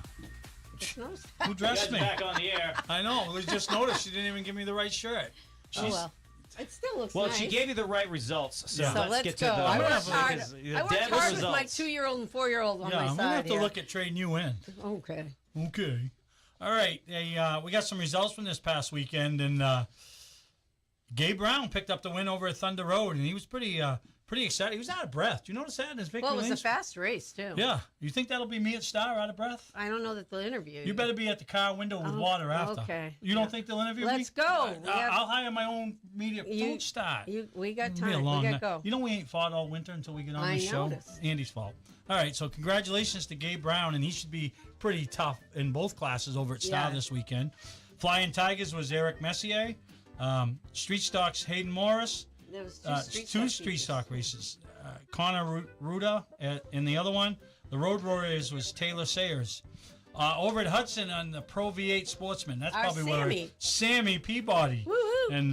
Speaker 2: Just noticed.
Speaker 1: Who dressed me?
Speaker 4: Back on the air.
Speaker 1: I know. We just noticed she didn't even give me the right shirt.
Speaker 2: Oh, well. It still looks
Speaker 4: Well,
Speaker 2: nice.
Speaker 4: she gave you the right results, so,
Speaker 1: Yeah.
Speaker 2: So
Speaker 4: let's
Speaker 2: let's
Speaker 4: get
Speaker 2: go.
Speaker 4: to the
Speaker 2: I worked
Speaker 1: Definitely,
Speaker 2: hard.
Speaker 4: because
Speaker 2: I worked
Speaker 4: Deb's
Speaker 2: hard with my
Speaker 4: results.
Speaker 2: 2-year-old and 4-year-old on
Speaker 1: Yeah,
Speaker 2: my
Speaker 1: I'm
Speaker 2: side.
Speaker 1: gonna have to
Speaker 2: here.
Speaker 1: look at trading you in.
Speaker 2: Okay.
Speaker 1: Okay. All right. Hey, we got some results from this past weekend, and Gabe Brown picked up the win over at Thunder Road, and he was pretty excited. He was out of breath. Do you notice that in his victory
Speaker 2: Well, it was a
Speaker 1: lanes?
Speaker 2: fast race, too.
Speaker 1: Yeah. You think that'll be me at Star out of breath?
Speaker 2: I don't know that they'll interview you.
Speaker 1: You better be at the car window with
Speaker 2: Oh,
Speaker 1: water after.
Speaker 2: okay.
Speaker 1: You don't think they'll interview me?
Speaker 2: Let's go. We have-
Speaker 1: I'll hire my own media. Don't start.
Speaker 2: We got
Speaker 1: It'll be a
Speaker 2: time.
Speaker 1: long
Speaker 2: We got
Speaker 1: night.
Speaker 2: to go.
Speaker 1: You know we ain't fought all winter until we get on
Speaker 2: I
Speaker 1: this show.
Speaker 2: noticed.
Speaker 1: Andy's fault. All right, so congratulations to Gabe Brown, and he should be pretty tough in both classes over at Star
Speaker 2: Yeah.
Speaker 1: this weekend. Flying Tigers was Eric Messier. Street Stocks Hayden Morris.
Speaker 2: There was
Speaker 1: Two street stock races. Connor Ruda in the other one. The Road Warriors was Taylor Sayers. Over at Hudson on the Pro V8 Sportsman. That's
Speaker 2: Our
Speaker 1: probably
Speaker 2: Sammy.
Speaker 1: where Sammy Peabody.
Speaker 2: Woo-hoo.
Speaker 1: And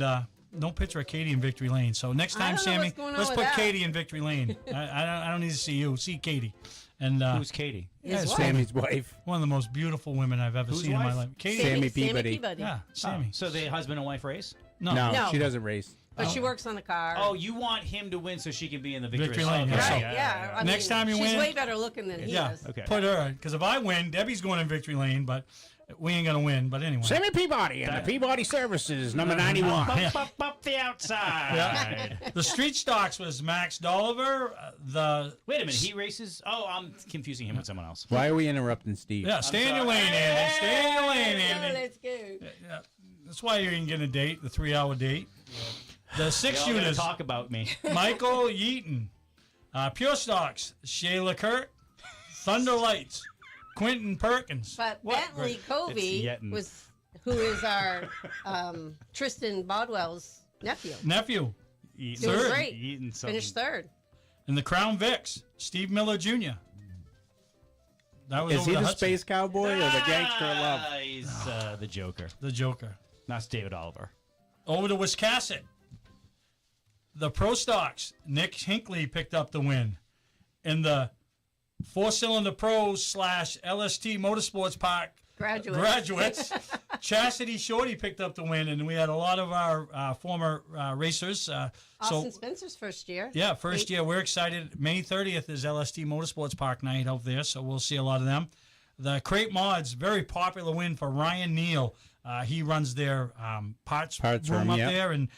Speaker 1: no picture of Katie in Victory Lane. So next
Speaker 2: I
Speaker 1: time,
Speaker 2: don't know
Speaker 1: Sammy,
Speaker 2: what's going on
Speaker 1: let's
Speaker 2: with
Speaker 1: put
Speaker 2: that.
Speaker 1: Katie in Victory Lane. I don't need to see you. See Katie. And
Speaker 4: Who's Katie?
Speaker 1: yeah,
Speaker 2: His
Speaker 1: it's
Speaker 2: wife.
Speaker 3: Sammy's wife.
Speaker 1: one of the most beautiful women I've ever
Speaker 4: Whose
Speaker 1: seen in my
Speaker 4: wife?
Speaker 1: life. Katie.
Speaker 3: Sammy Peabody.
Speaker 1: Yeah, Sammy.
Speaker 4: So the husband and wife race?
Speaker 1: No.
Speaker 3: No,
Speaker 2: No.
Speaker 3: she doesn't race.
Speaker 2: But she works on the car.
Speaker 4: Oh, you want him to win so she can be in the victory,
Speaker 1: Victory lane,
Speaker 4: Okay,
Speaker 1: yeah.
Speaker 2: right.
Speaker 1: So-
Speaker 2: Yeah. I
Speaker 1: Next time you
Speaker 2: she's
Speaker 1: win-
Speaker 2: way better looking than he
Speaker 1: Yeah.
Speaker 2: is.
Speaker 4: Okay.
Speaker 1: Put her, because if I win, Debbie's going in Victory Lane, but we ain't going to win. But anyway.
Speaker 3: Sammy Peabody and the Peabody Services, number 91.
Speaker 4: Up the outside.
Speaker 1: Yeah. The Street Stocks was Max Dolliver.
Speaker 4: Wait a minute, he races. Oh, I'm confusing him with someone else.
Speaker 3: Why are we interrupting Steve?
Speaker 1: Yeah, stay in your lane, Andy. Stay in your lane,
Speaker 2: Oh,
Speaker 1: Andy.
Speaker 2: let's go.
Speaker 1: Yeah. That's why you ain't getting a date, the 3-hour date. The six
Speaker 4: Y'all gotta
Speaker 1: shooters,
Speaker 4: talk about me.
Speaker 1: Michael Yeaton. Pure Stocks, Shayla Kurt. Thunder Lights, Quentin Perkins.
Speaker 2: But Bentley
Speaker 4: It's
Speaker 2: Covey
Speaker 4: Yeton.
Speaker 2: was who is our Tristan Bodwell's nephew.
Speaker 1: Nephew.
Speaker 4: Eating,
Speaker 2: Doing
Speaker 1: Third.
Speaker 2: great.
Speaker 4: Eating something.
Speaker 2: Finished third.
Speaker 1: And the Crown Vics, Steve Miller Jr. That was
Speaker 3: Is
Speaker 1: over
Speaker 3: he the
Speaker 1: Hudson.
Speaker 3: space cowboy or the gangster of love?
Speaker 4: He's the Joker.
Speaker 1: The Joker.
Speaker 4: That's David Oliver.
Speaker 1: Over to Wiscasset. The Pro Stocks, Nick Hinckley picked up the win. In the four-cylinder pros / LST Motorsports Park graduates, Chastity Shorty picked up the win, and we had a lot of our former racers.
Speaker 2: Austin Spencer's first year.
Speaker 1: Yeah, first year. We're excited. May 30th is LST Motorsports Park night out there, so we'll see a lot of them. The Crate Mods, very popular win for Ryan Neal. He runs their parts room up
Speaker 3: yeah.
Speaker 1: there, and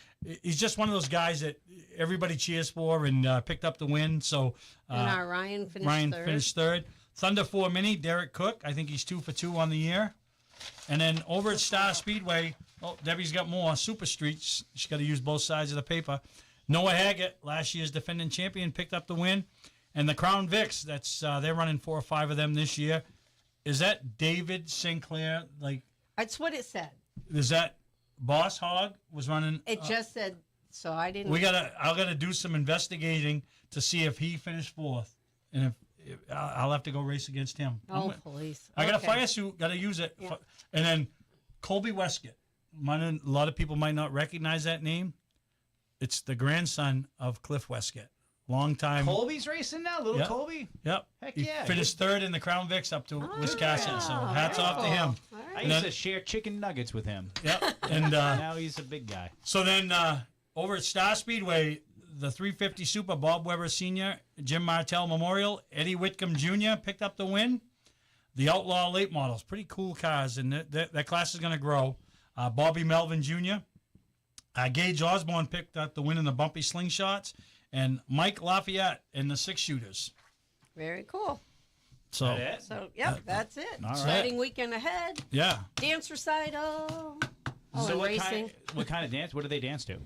Speaker 1: he's just one of those guys that everybody cheers for and picked up the win. So
Speaker 2: And our Ryan finished third.
Speaker 1: Thunder 4 Mini, Derek Cook. I think he's 2 for 2 on the year. And then over at Star Speedway, Debbie's got more. Super Streets. She's got to use both sides of the paper. Noah Haggett, last year's defending champion, picked up the win. And the Crown Vics, that's they're running 4 or 5 of them this year. Is that David Sinclair? Like,
Speaker 2: That's what it said.
Speaker 1: is that Boss Hog was running?
Speaker 2: It just said, so I didn't.
Speaker 1: I gotta do some investigating to see if he finished 4th, and if I'll have to go race against him.
Speaker 2: Oh, police.
Speaker 1: I got a
Speaker 2: Okay.
Speaker 1: fire suit, got to use it.
Speaker 2: Yeah.
Speaker 1: And then Colby Westcott. A lot of people might not recognize that name. It's the grandson of Cliff Westcott. Long time.
Speaker 4: Colby's racing now, little
Speaker 1: Yep.
Speaker 4: Colby.
Speaker 1: Yep.
Speaker 4: Heck
Speaker 1: He
Speaker 4: yeah.
Speaker 1: finished 3rd in the Crown Vics up to Wisconsin. So
Speaker 2: wow.
Speaker 1: hats
Speaker 2: Very
Speaker 1: off to
Speaker 2: cool.
Speaker 1: him.
Speaker 2: All
Speaker 4: I
Speaker 2: right.
Speaker 1: And
Speaker 4: used
Speaker 1: then-
Speaker 4: to share chicken nuggets with him.
Speaker 1: Yep. And
Speaker 4: Now he's a big guy.
Speaker 1: so then over at Star Speedway, the 350 Super, Bob Weber Sr., Jim Martell Memorial, Eddie Whitcomb Jr. picked up the win. The Outlaw Late Models, pretty cool cars, and that class is going to grow. Bobby Melvin Jr., Gage Osborne picked up the win in the Bumpy Slingshots, and Mike Lafayette in the 6 shooters.
Speaker 2: Very cool.
Speaker 1: So,
Speaker 4: That it?
Speaker 2: So, yep, that's it.
Speaker 4: All right.
Speaker 2: Exciting weekend ahead.
Speaker 1: yeah.
Speaker 2: Dance recital. Oh,
Speaker 4: So
Speaker 2: and
Speaker 4: what
Speaker 2: racing.
Speaker 4: what kind of dance? What do they dance to?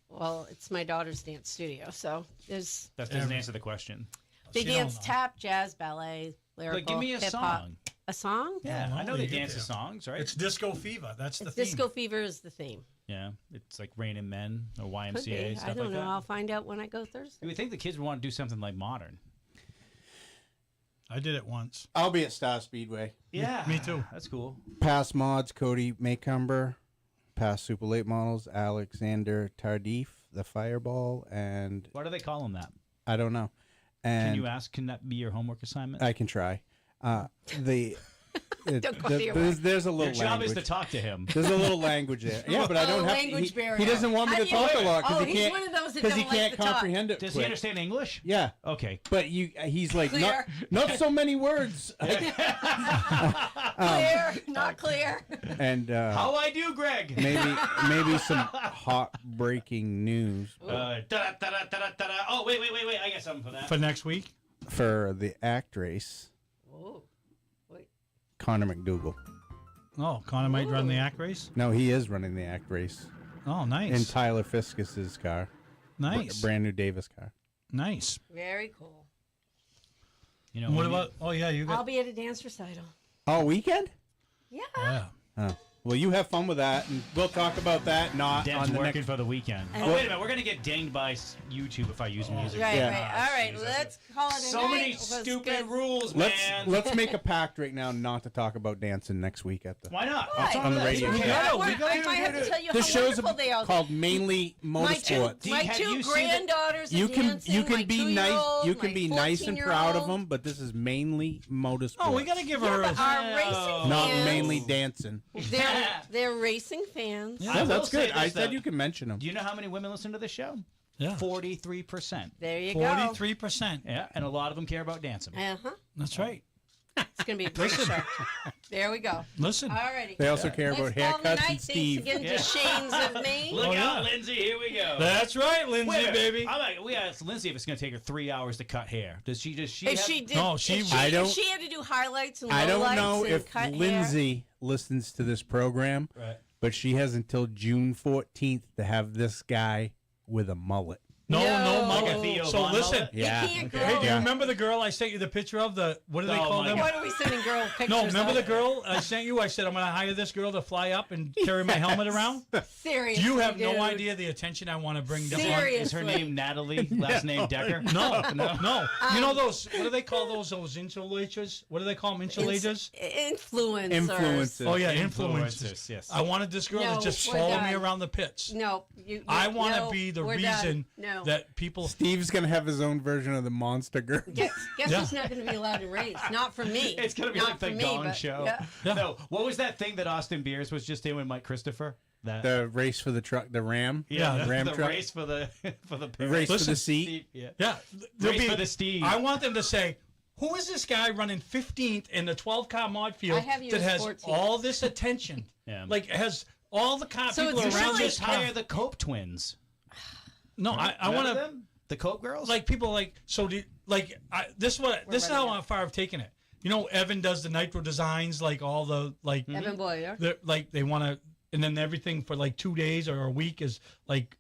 Speaker 2: Well, it's my daughter's dance studio, so there's
Speaker 4: That doesn't answer the question.
Speaker 2: they
Speaker 1: She don't
Speaker 2: dance
Speaker 1: know.
Speaker 2: tap, jazz, ballet, lyrical,
Speaker 4: But give me a
Speaker 2: hip hop.
Speaker 4: song.
Speaker 2: A song?
Speaker 4: Yeah,
Speaker 1: Oh,
Speaker 4: I know
Speaker 1: you
Speaker 4: they
Speaker 1: get
Speaker 4: dance to
Speaker 1: there.
Speaker 4: songs, right?
Speaker 1: It's Disco Fever. That's the theme.
Speaker 2: Disco Fever is the theme.
Speaker 4: Yeah, it's like Rain and Men or YMCA
Speaker 2: Could be.
Speaker 4: stuff
Speaker 2: I don't
Speaker 4: like
Speaker 2: know.
Speaker 4: that.
Speaker 2: I'll find out when I go Thursday.
Speaker 4: You would think the kids would want to do something like modern.
Speaker 1: I did it once.
Speaker 3: I'll be at Star Speedway.
Speaker 4: Yeah,
Speaker 1: Me too.
Speaker 4: That's cool.
Speaker 3: Past mods, Cody Maycumber. Past Super Late models, Alexander Tardif, the Fireball, and
Speaker 4: Why do they call them that?
Speaker 3: I don't know. And
Speaker 4: Can you ask? Can that be your homework assignment?
Speaker 3: I can try.
Speaker 2: Don't go to your work.
Speaker 3: there's a little
Speaker 4: Your job
Speaker 3: language.
Speaker 4: is to talk to him.
Speaker 3: There's a little language there. Yeah, but I don't have
Speaker 2: language
Speaker 3: he,
Speaker 2: barrier.
Speaker 3: he doesn't want me
Speaker 2: How
Speaker 3: to
Speaker 2: do you-
Speaker 3: talk a lot
Speaker 2: Oh,
Speaker 3: he
Speaker 2: he's
Speaker 3: can't
Speaker 2: one of those that
Speaker 3: because he
Speaker 2: don't like
Speaker 3: can't
Speaker 2: to talk.
Speaker 3: comprehend it.
Speaker 4: Does
Speaker 3: quick.
Speaker 4: he understand English?
Speaker 3: Yeah,
Speaker 4: Okay.
Speaker 3: but he's like
Speaker 2: Clear.
Speaker 3: not so many words.
Speaker 2: Clear, not clear.
Speaker 3: And
Speaker 4: How I do, Greg?
Speaker 3: maybe some hot breaking news
Speaker 4: Da-da-da-da-da-da. Oh, wait. I got something for that.
Speaker 1: For next week?
Speaker 3: for the act race.
Speaker 2: Oh, wait.
Speaker 3: Connor McDougal.
Speaker 1: Oh, Connor might run the act race?
Speaker 3: No, he is running the act race
Speaker 1: Oh, nice.
Speaker 3: in Tyler Fiskus's car.
Speaker 1: Nice.
Speaker 3: Brand new Davis car.
Speaker 1: Nice.
Speaker 2: Very cool.
Speaker 4: You know
Speaker 1: What
Speaker 4: when
Speaker 1: about, oh, yeah, you
Speaker 2: I'll
Speaker 1: got,
Speaker 2: be at a dance recital.
Speaker 3: All weekend?
Speaker 2: Yeah.
Speaker 1: yeah.
Speaker 3: Oh. Well, you have fun with that, and we'll talk about that not
Speaker 4: Dad's
Speaker 3: on the
Speaker 4: working
Speaker 3: next.
Speaker 4: for the weekend.
Speaker 2: And-
Speaker 4: Oh, wait a minute. We're going to get dinged by YouTube if I use music.
Speaker 2: Right,
Speaker 3: Yeah.
Speaker 2: right. All right,
Speaker 4: Jesus.
Speaker 2: let's call it a
Speaker 4: So
Speaker 2: night.
Speaker 4: many
Speaker 2: It was
Speaker 4: stupid
Speaker 2: good.
Speaker 4: rules,
Speaker 3: Let's
Speaker 4: man.
Speaker 3: let's make a pact right now not to talk about dancing next week at the.
Speaker 4: Why not?
Speaker 2: Why?
Speaker 3: on the radio.
Speaker 2: We
Speaker 3: show.
Speaker 2: gotta
Speaker 1: we
Speaker 2: work.
Speaker 1: gotta
Speaker 2: I might have to tell you
Speaker 3: The
Speaker 2: how
Speaker 3: show's
Speaker 2: wonderful they are.
Speaker 3: called Mainly Motorsports.
Speaker 2: My
Speaker 4: Have
Speaker 2: two
Speaker 4: you seen
Speaker 2: granddaughters are
Speaker 3: You can
Speaker 2: dancing,
Speaker 3: you can
Speaker 2: my
Speaker 3: be nice.
Speaker 2: 2-year-old,
Speaker 3: You can
Speaker 2: my
Speaker 3: be nice and proud of
Speaker 2: 14-year-old.
Speaker 3: them, but this is Mainly Motorsports.
Speaker 1: Oh, we got to give
Speaker 2: Yeah,
Speaker 1: her
Speaker 2: but
Speaker 1: a...
Speaker 2: our racing
Speaker 3: not
Speaker 2: fans,
Speaker 3: mainly dancing.
Speaker 2: They're racing fans.
Speaker 1: Yeah.
Speaker 4: I
Speaker 3: Yeah,
Speaker 4: will
Speaker 3: that's
Speaker 4: say
Speaker 3: good. I
Speaker 4: this,
Speaker 3: said
Speaker 4: though.
Speaker 3: you can mention them.
Speaker 4: Do you know how many women listen to this show?
Speaker 1: Yeah.
Speaker 4: 43%.
Speaker 2: There you go.
Speaker 1: 43%.
Speaker 4: Yeah, and a lot of them care about dancing.
Speaker 2: Uh-huh.
Speaker 1: That's right.
Speaker 2: It's going to be a great show. There we go.
Speaker 1: Listen.
Speaker 2: All righty.
Speaker 3: They also care
Speaker 2: Let's
Speaker 3: about
Speaker 2: call the
Speaker 3: haircuts
Speaker 2: night.
Speaker 3: and Steve.
Speaker 2: Thanks again to Shane's of Maine.
Speaker 4: Look
Speaker 1: Oh,
Speaker 4: out,
Speaker 1: yeah.
Speaker 4: Lindsay. Here we go.
Speaker 1: That's right, Lindsay,
Speaker 4: Wait a minute.
Speaker 1: baby.
Speaker 4: We asked Lindsay if it's going to take her 3 hours to cut hair. Does she?
Speaker 2: If
Speaker 4: have-
Speaker 2: she did,
Speaker 1: No, she-
Speaker 2: if
Speaker 3: I
Speaker 2: if
Speaker 3: don't-
Speaker 2: she had to do highlights and
Speaker 3: I don't
Speaker 2: lowlights
Speaker 3: know
Speaker 2: and
Speaker 3: if
Speaker 2: cut hair.
Speaker 3: Lindsay listens to this program,
Speaker 4: Right.
Speaker 3: but she has until June 14th to have this guy with a mullet.
Speaker 1: No,
Speaker 2: No.
Speaker 1: mullet.
Speaker 4: Like a Theo
Speaker 1: So
Speaker 4: Von
Speaker 1: listen.
Speaker 4: mullet?
Speaker 2: You
Speaker 3: Yeah.
Speaker 2: can't
Speaker 1: Hey, do you
Speaker 3: Yeah.
Speaker 1: remember the girl I sent you the picture of? The What do they
Speaker 4: Oh,
Speaker 1: call
Speaker 4: my
Speaker 1: them?
Speaker 4: God.
Speaker 2: What are we sending girl pictures
Speaker 1: No, remember
Speaker 2: of?
Speaker 1: the girl I sent you? I said, I'm going to hire this girl to fly up and carry my helmet around.
Speaker 2: Seriously,
Speaker 1: Do you have no
Speaker 2: dude.
Speaker 1: idea the attention I want to bring down?
Speaker 2: Serious.
Speaker 4: Is her name Natalie? Last name Decker?
Speaker 1: No. You know those, what do they call those insulators? What do they call them, insulators?
Speaker 2: Influencers.
Speaker 3: Influences.
Speaker 1: Oh, yeah,
Speaker 4: Influencers,
Speaker 1: influencers.
Speaker 4: yes.
Speaker 1: I wanted this girl
Speaker 2: No,
Speaker 1: to just
Speaker 2: we're
Speaker 1: follow
Speaker 2: done.
Speaker 1: me around the pits.
Speaker 2: No,
Speaker 1: I want to
Speaker 2: no,
Speaker 1: be the
Speaker 2: we're
Speaker 1: reason
Speaker 2: done. No.
Speaker 1: that people...
Speaker 3: Steve's gonna have his own version of the Monster Girl.
Speaker 2: Guess
Speaker 1: Yeah.
Speaker 2: who's not going to be allowed to race? Not for me.
Speaker 4: It's going to be
Speaker 2: Not
Speaker 4: like the
Speaker 2: for me,
Speaker 4: Gong
Speaker 2: but-
Speaker 4: Show.
Speaker 2: Yeah.
Speaker 1: Yeah.
Speaker 4: No, what was that thing that Austin Beers was just in with Mike Christopher? That
Speaker 3: The race for the truck, the Ram.
Speaker 1: Yeah,
Speaker 3: Ram
Speaker 4: the
Speaker 3: truck.
Speaker 4: race for the for the
Speaker 3: The race for
Speaker 1: Listen,
Speaker 3: the seat.
Speaker 4: Yeah.
Speaker 1: Yeah. there'll
Speaker 4: Race for the Steve.
Speaker 1: I want them to say, who is this guy running 15th in the 12-car mod field
Speaker 2: I have you
Speaker 1: that
Speaker 2: as
Speaker 1: has
Speaker 2: 14th.
Speaker 1: all this attention?
Speaker 4: Yeah.
Speaker 1: Like, has all the car
Speaker 2: So
Speaker 1: people
Speaker 2: it's
Speaker 1: around
Speaker 2: really
Speaker 1: this car?
Speaker 4: Hire the Cope twins.
Speaker 1: No, I
Speaker 4: Remember
Speaker 1: want to...
Speaker 4: them? The Cope girls?
Speaker 1: Like, people like... So, this is how
Speaker 2: ready
Speaker 1: far I've taken it. You know, Evan does the Nitro designs, like, all the... like
Speaker 2: Evan Boyer.
Speaker 1: they want to... And then everything for, like, 2 days or a week is, like,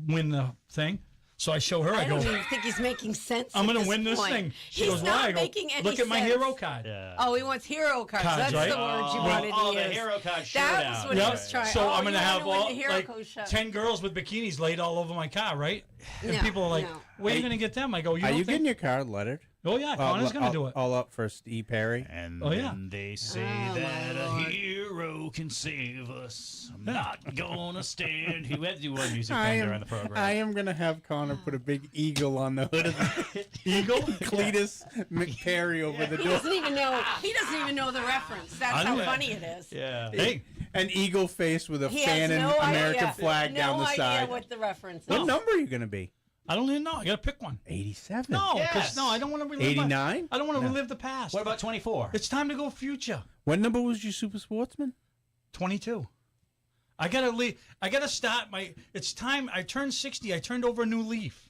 Speaker 1: win the thing. So I show her,
Speaker 2: I
Speaker 1: I go...
Speaker 2: don't even think he's making sense.
Speaker 1: I'm
Speaker 2: going to
Speaker 1: win this
Speaker 2: point.
Speaker 1: thing. She
Speaker 2: He's
Speaker 1: goes,
Speaker 2: not
Speaker 1: why? I go,
Speaker 2: making any
Speaker 1: look at my
Speaker 2: sense.
Speaker 1: hero card.
Speaker 4: Yeah.
Speaker 2: Oh, he wants hero cards.
Speaker 1: Cards,
Speaker 2: That's
Speaker 1: right?
Speaker 2: the word you
Speaker 4: Oh,
Speaker 2: wanted to
Speaker 4: the
Speaker 2: use.
Speaker 4: hero card
Speaker 2: That
Speaker 4: showdown.
Speaker 2: was what he was trying.
Speaker 1: So
Speaker 2: oh,
Speaker 1: I'm going to
Speaker 2: you
Speaker 1: have
Speaker 2: wanna win
Speaker 1: all
Speaker 2: the hero
Speaker 1: like
Speaker 2: code shot.
Speaker 1: 10 girls with bikinis laid all over my car, right? And
Speaker 2: No,
Speaker 1: people are like,
Speaker 2: no.
Speaker 1: where are you going to get them? I go,
Speaker 3: Are
Speaker 1: don't
Speaker 3: you
Speaker 1: think...
Speaker 3: getting your car lettered?
Speaker 1: Oh, yeah, Connor's going to do it.
Speaker 3: All up for Steve Perry.
Speaker 4: And
Speaker 1: Oh, yeah.
Speaker 4: then they say
Speaker 2: Oh,
Speaker 4: that
Speaker 2: my
Speaker 4: a
Speaker 2: Lord.
Speaker 4: hero can save us. I'm not gonna stand. We had to do one music
Speaker 3: I
Speaker 4: thing
Speaker 3: am,
Speaker 4: during the program.
Speaker 3: I am gonna have Connor put a big eagle on the hood of the
Speaker 1: Eagle?
Speaker 3: Cletus McPerry over the
Speaker 2: He
Speaker 3: door.
Speaker 2: doesn't even know. He doesn't even know the reference. That's
Speaker 1: I
Speaker 2: how
Speaker 1: know.
Speaker 2: funny it is.
Speaker 4: Yeah.
Speaker 1: Hey,
Speaker 3: An eagle face with a
Speaker 2: He
Speaker 3: fan
Speaker 2: has
Speaker 3: and
Speaker 2: no
Speaker 3: American
Speaker 2: idea.
Speaker 3: flag down the
Speaker 2: No idea
Speaker 3: side.
Speaker 2: what the reference is.
Speaker 3: What number are you gonna be?
Speaker 1: I don't even know. I got to pick one.
Speaker 3: 87.
Speaker 1: No, because
Speaker 4: Yes.
Speaker 1: no, I don't want to relive
Speaker 3: 89?
Speaker 1: I don't want to relive the past.
Speaker 4: What about 24?
Speaker 1: It's time to go future.
Speaker 3: What number was your Super Sportsman?
Speaker 1: 22. I got to leave. I got to start my... It's time. I turned 60. I turned over a new leaf.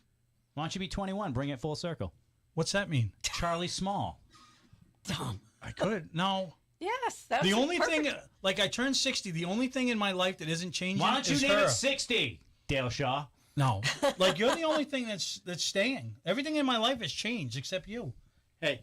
Speaker 4: Why don't you be 21? Bring it full circle.
Speaker 1: What's that mean?
Speaker 4: Charlie Small.
Speaker 2: Dumb.
Speaker 1: I could. No.
Speaker 2: Yes. That's
Speaker 1: The only
Speaker 2: perfect.
Speaker 1: thing... Like, I turned 60. The only thing in my life that isn't changing
Speaker 4: Why don't you
Speaker 1: is
Speaker 4: name
Speaker 1: her.
Speaker 4: it 60? Dale Shaw.
Speaker 1: No. Like, you're the only thing that's staying. Everything in my life has changed except you.
Speaker 3: Hey.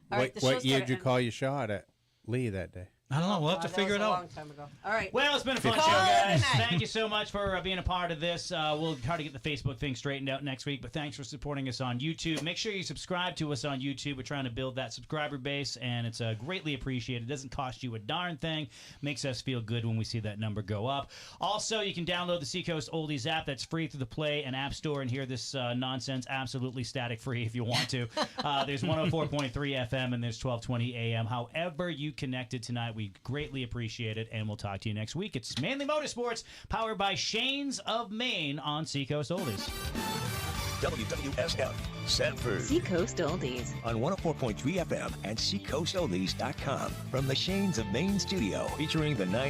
Speaker 2: All right, the
Speaker 3: What
Speaker 2: show's
Speaker 3: year
Speaker 2: gotta
Speaker 3: did you
Speaker 2: end.
Speaker 3: call your shot at? Lee that day?
Speaker 1: I don't know. We'll have to
Speaker 2: God,
Speaker 1: figure it
Speaker 2: that was a
Speaker 1: out.
Speaker 2: long time ago. All right.
Speaker 4: Well, it's been a fun show,
Speaker 2: Call it a
Speaker 4: guys.
Speaker 2: night.
Speaker 4: Thank you so much for being a part of this. We'll try to get the Facebook thing straightened out next week, but thanks for supporting us on YouTube. Make sure you subscribe to us on YouTube. We're trying to build that subscriber base, and it's greatly appreciated. It doesn't cost you a darn thing. Makes us feel good when we see that number go up. Also, you can download the Seacoast Oldies app. That's free through the Play and App Store and hear this nonsense absolutely static free if you want to. There's 104.3 FM and there's 1220 AM. However you connected tonight, we greatly appreciate it, and we'll talk to you next week. It's Mainly Motorsports, powered by Shanes of Maine on Seacoast Oldies.
Speaker 9: WWSF, Sanford.
Speaker 10: Seacoast Oldies.
Speaker 9: On 104.3 FM and SeacoastOldies.com. From the Shanes of Maine studio, featuring the 9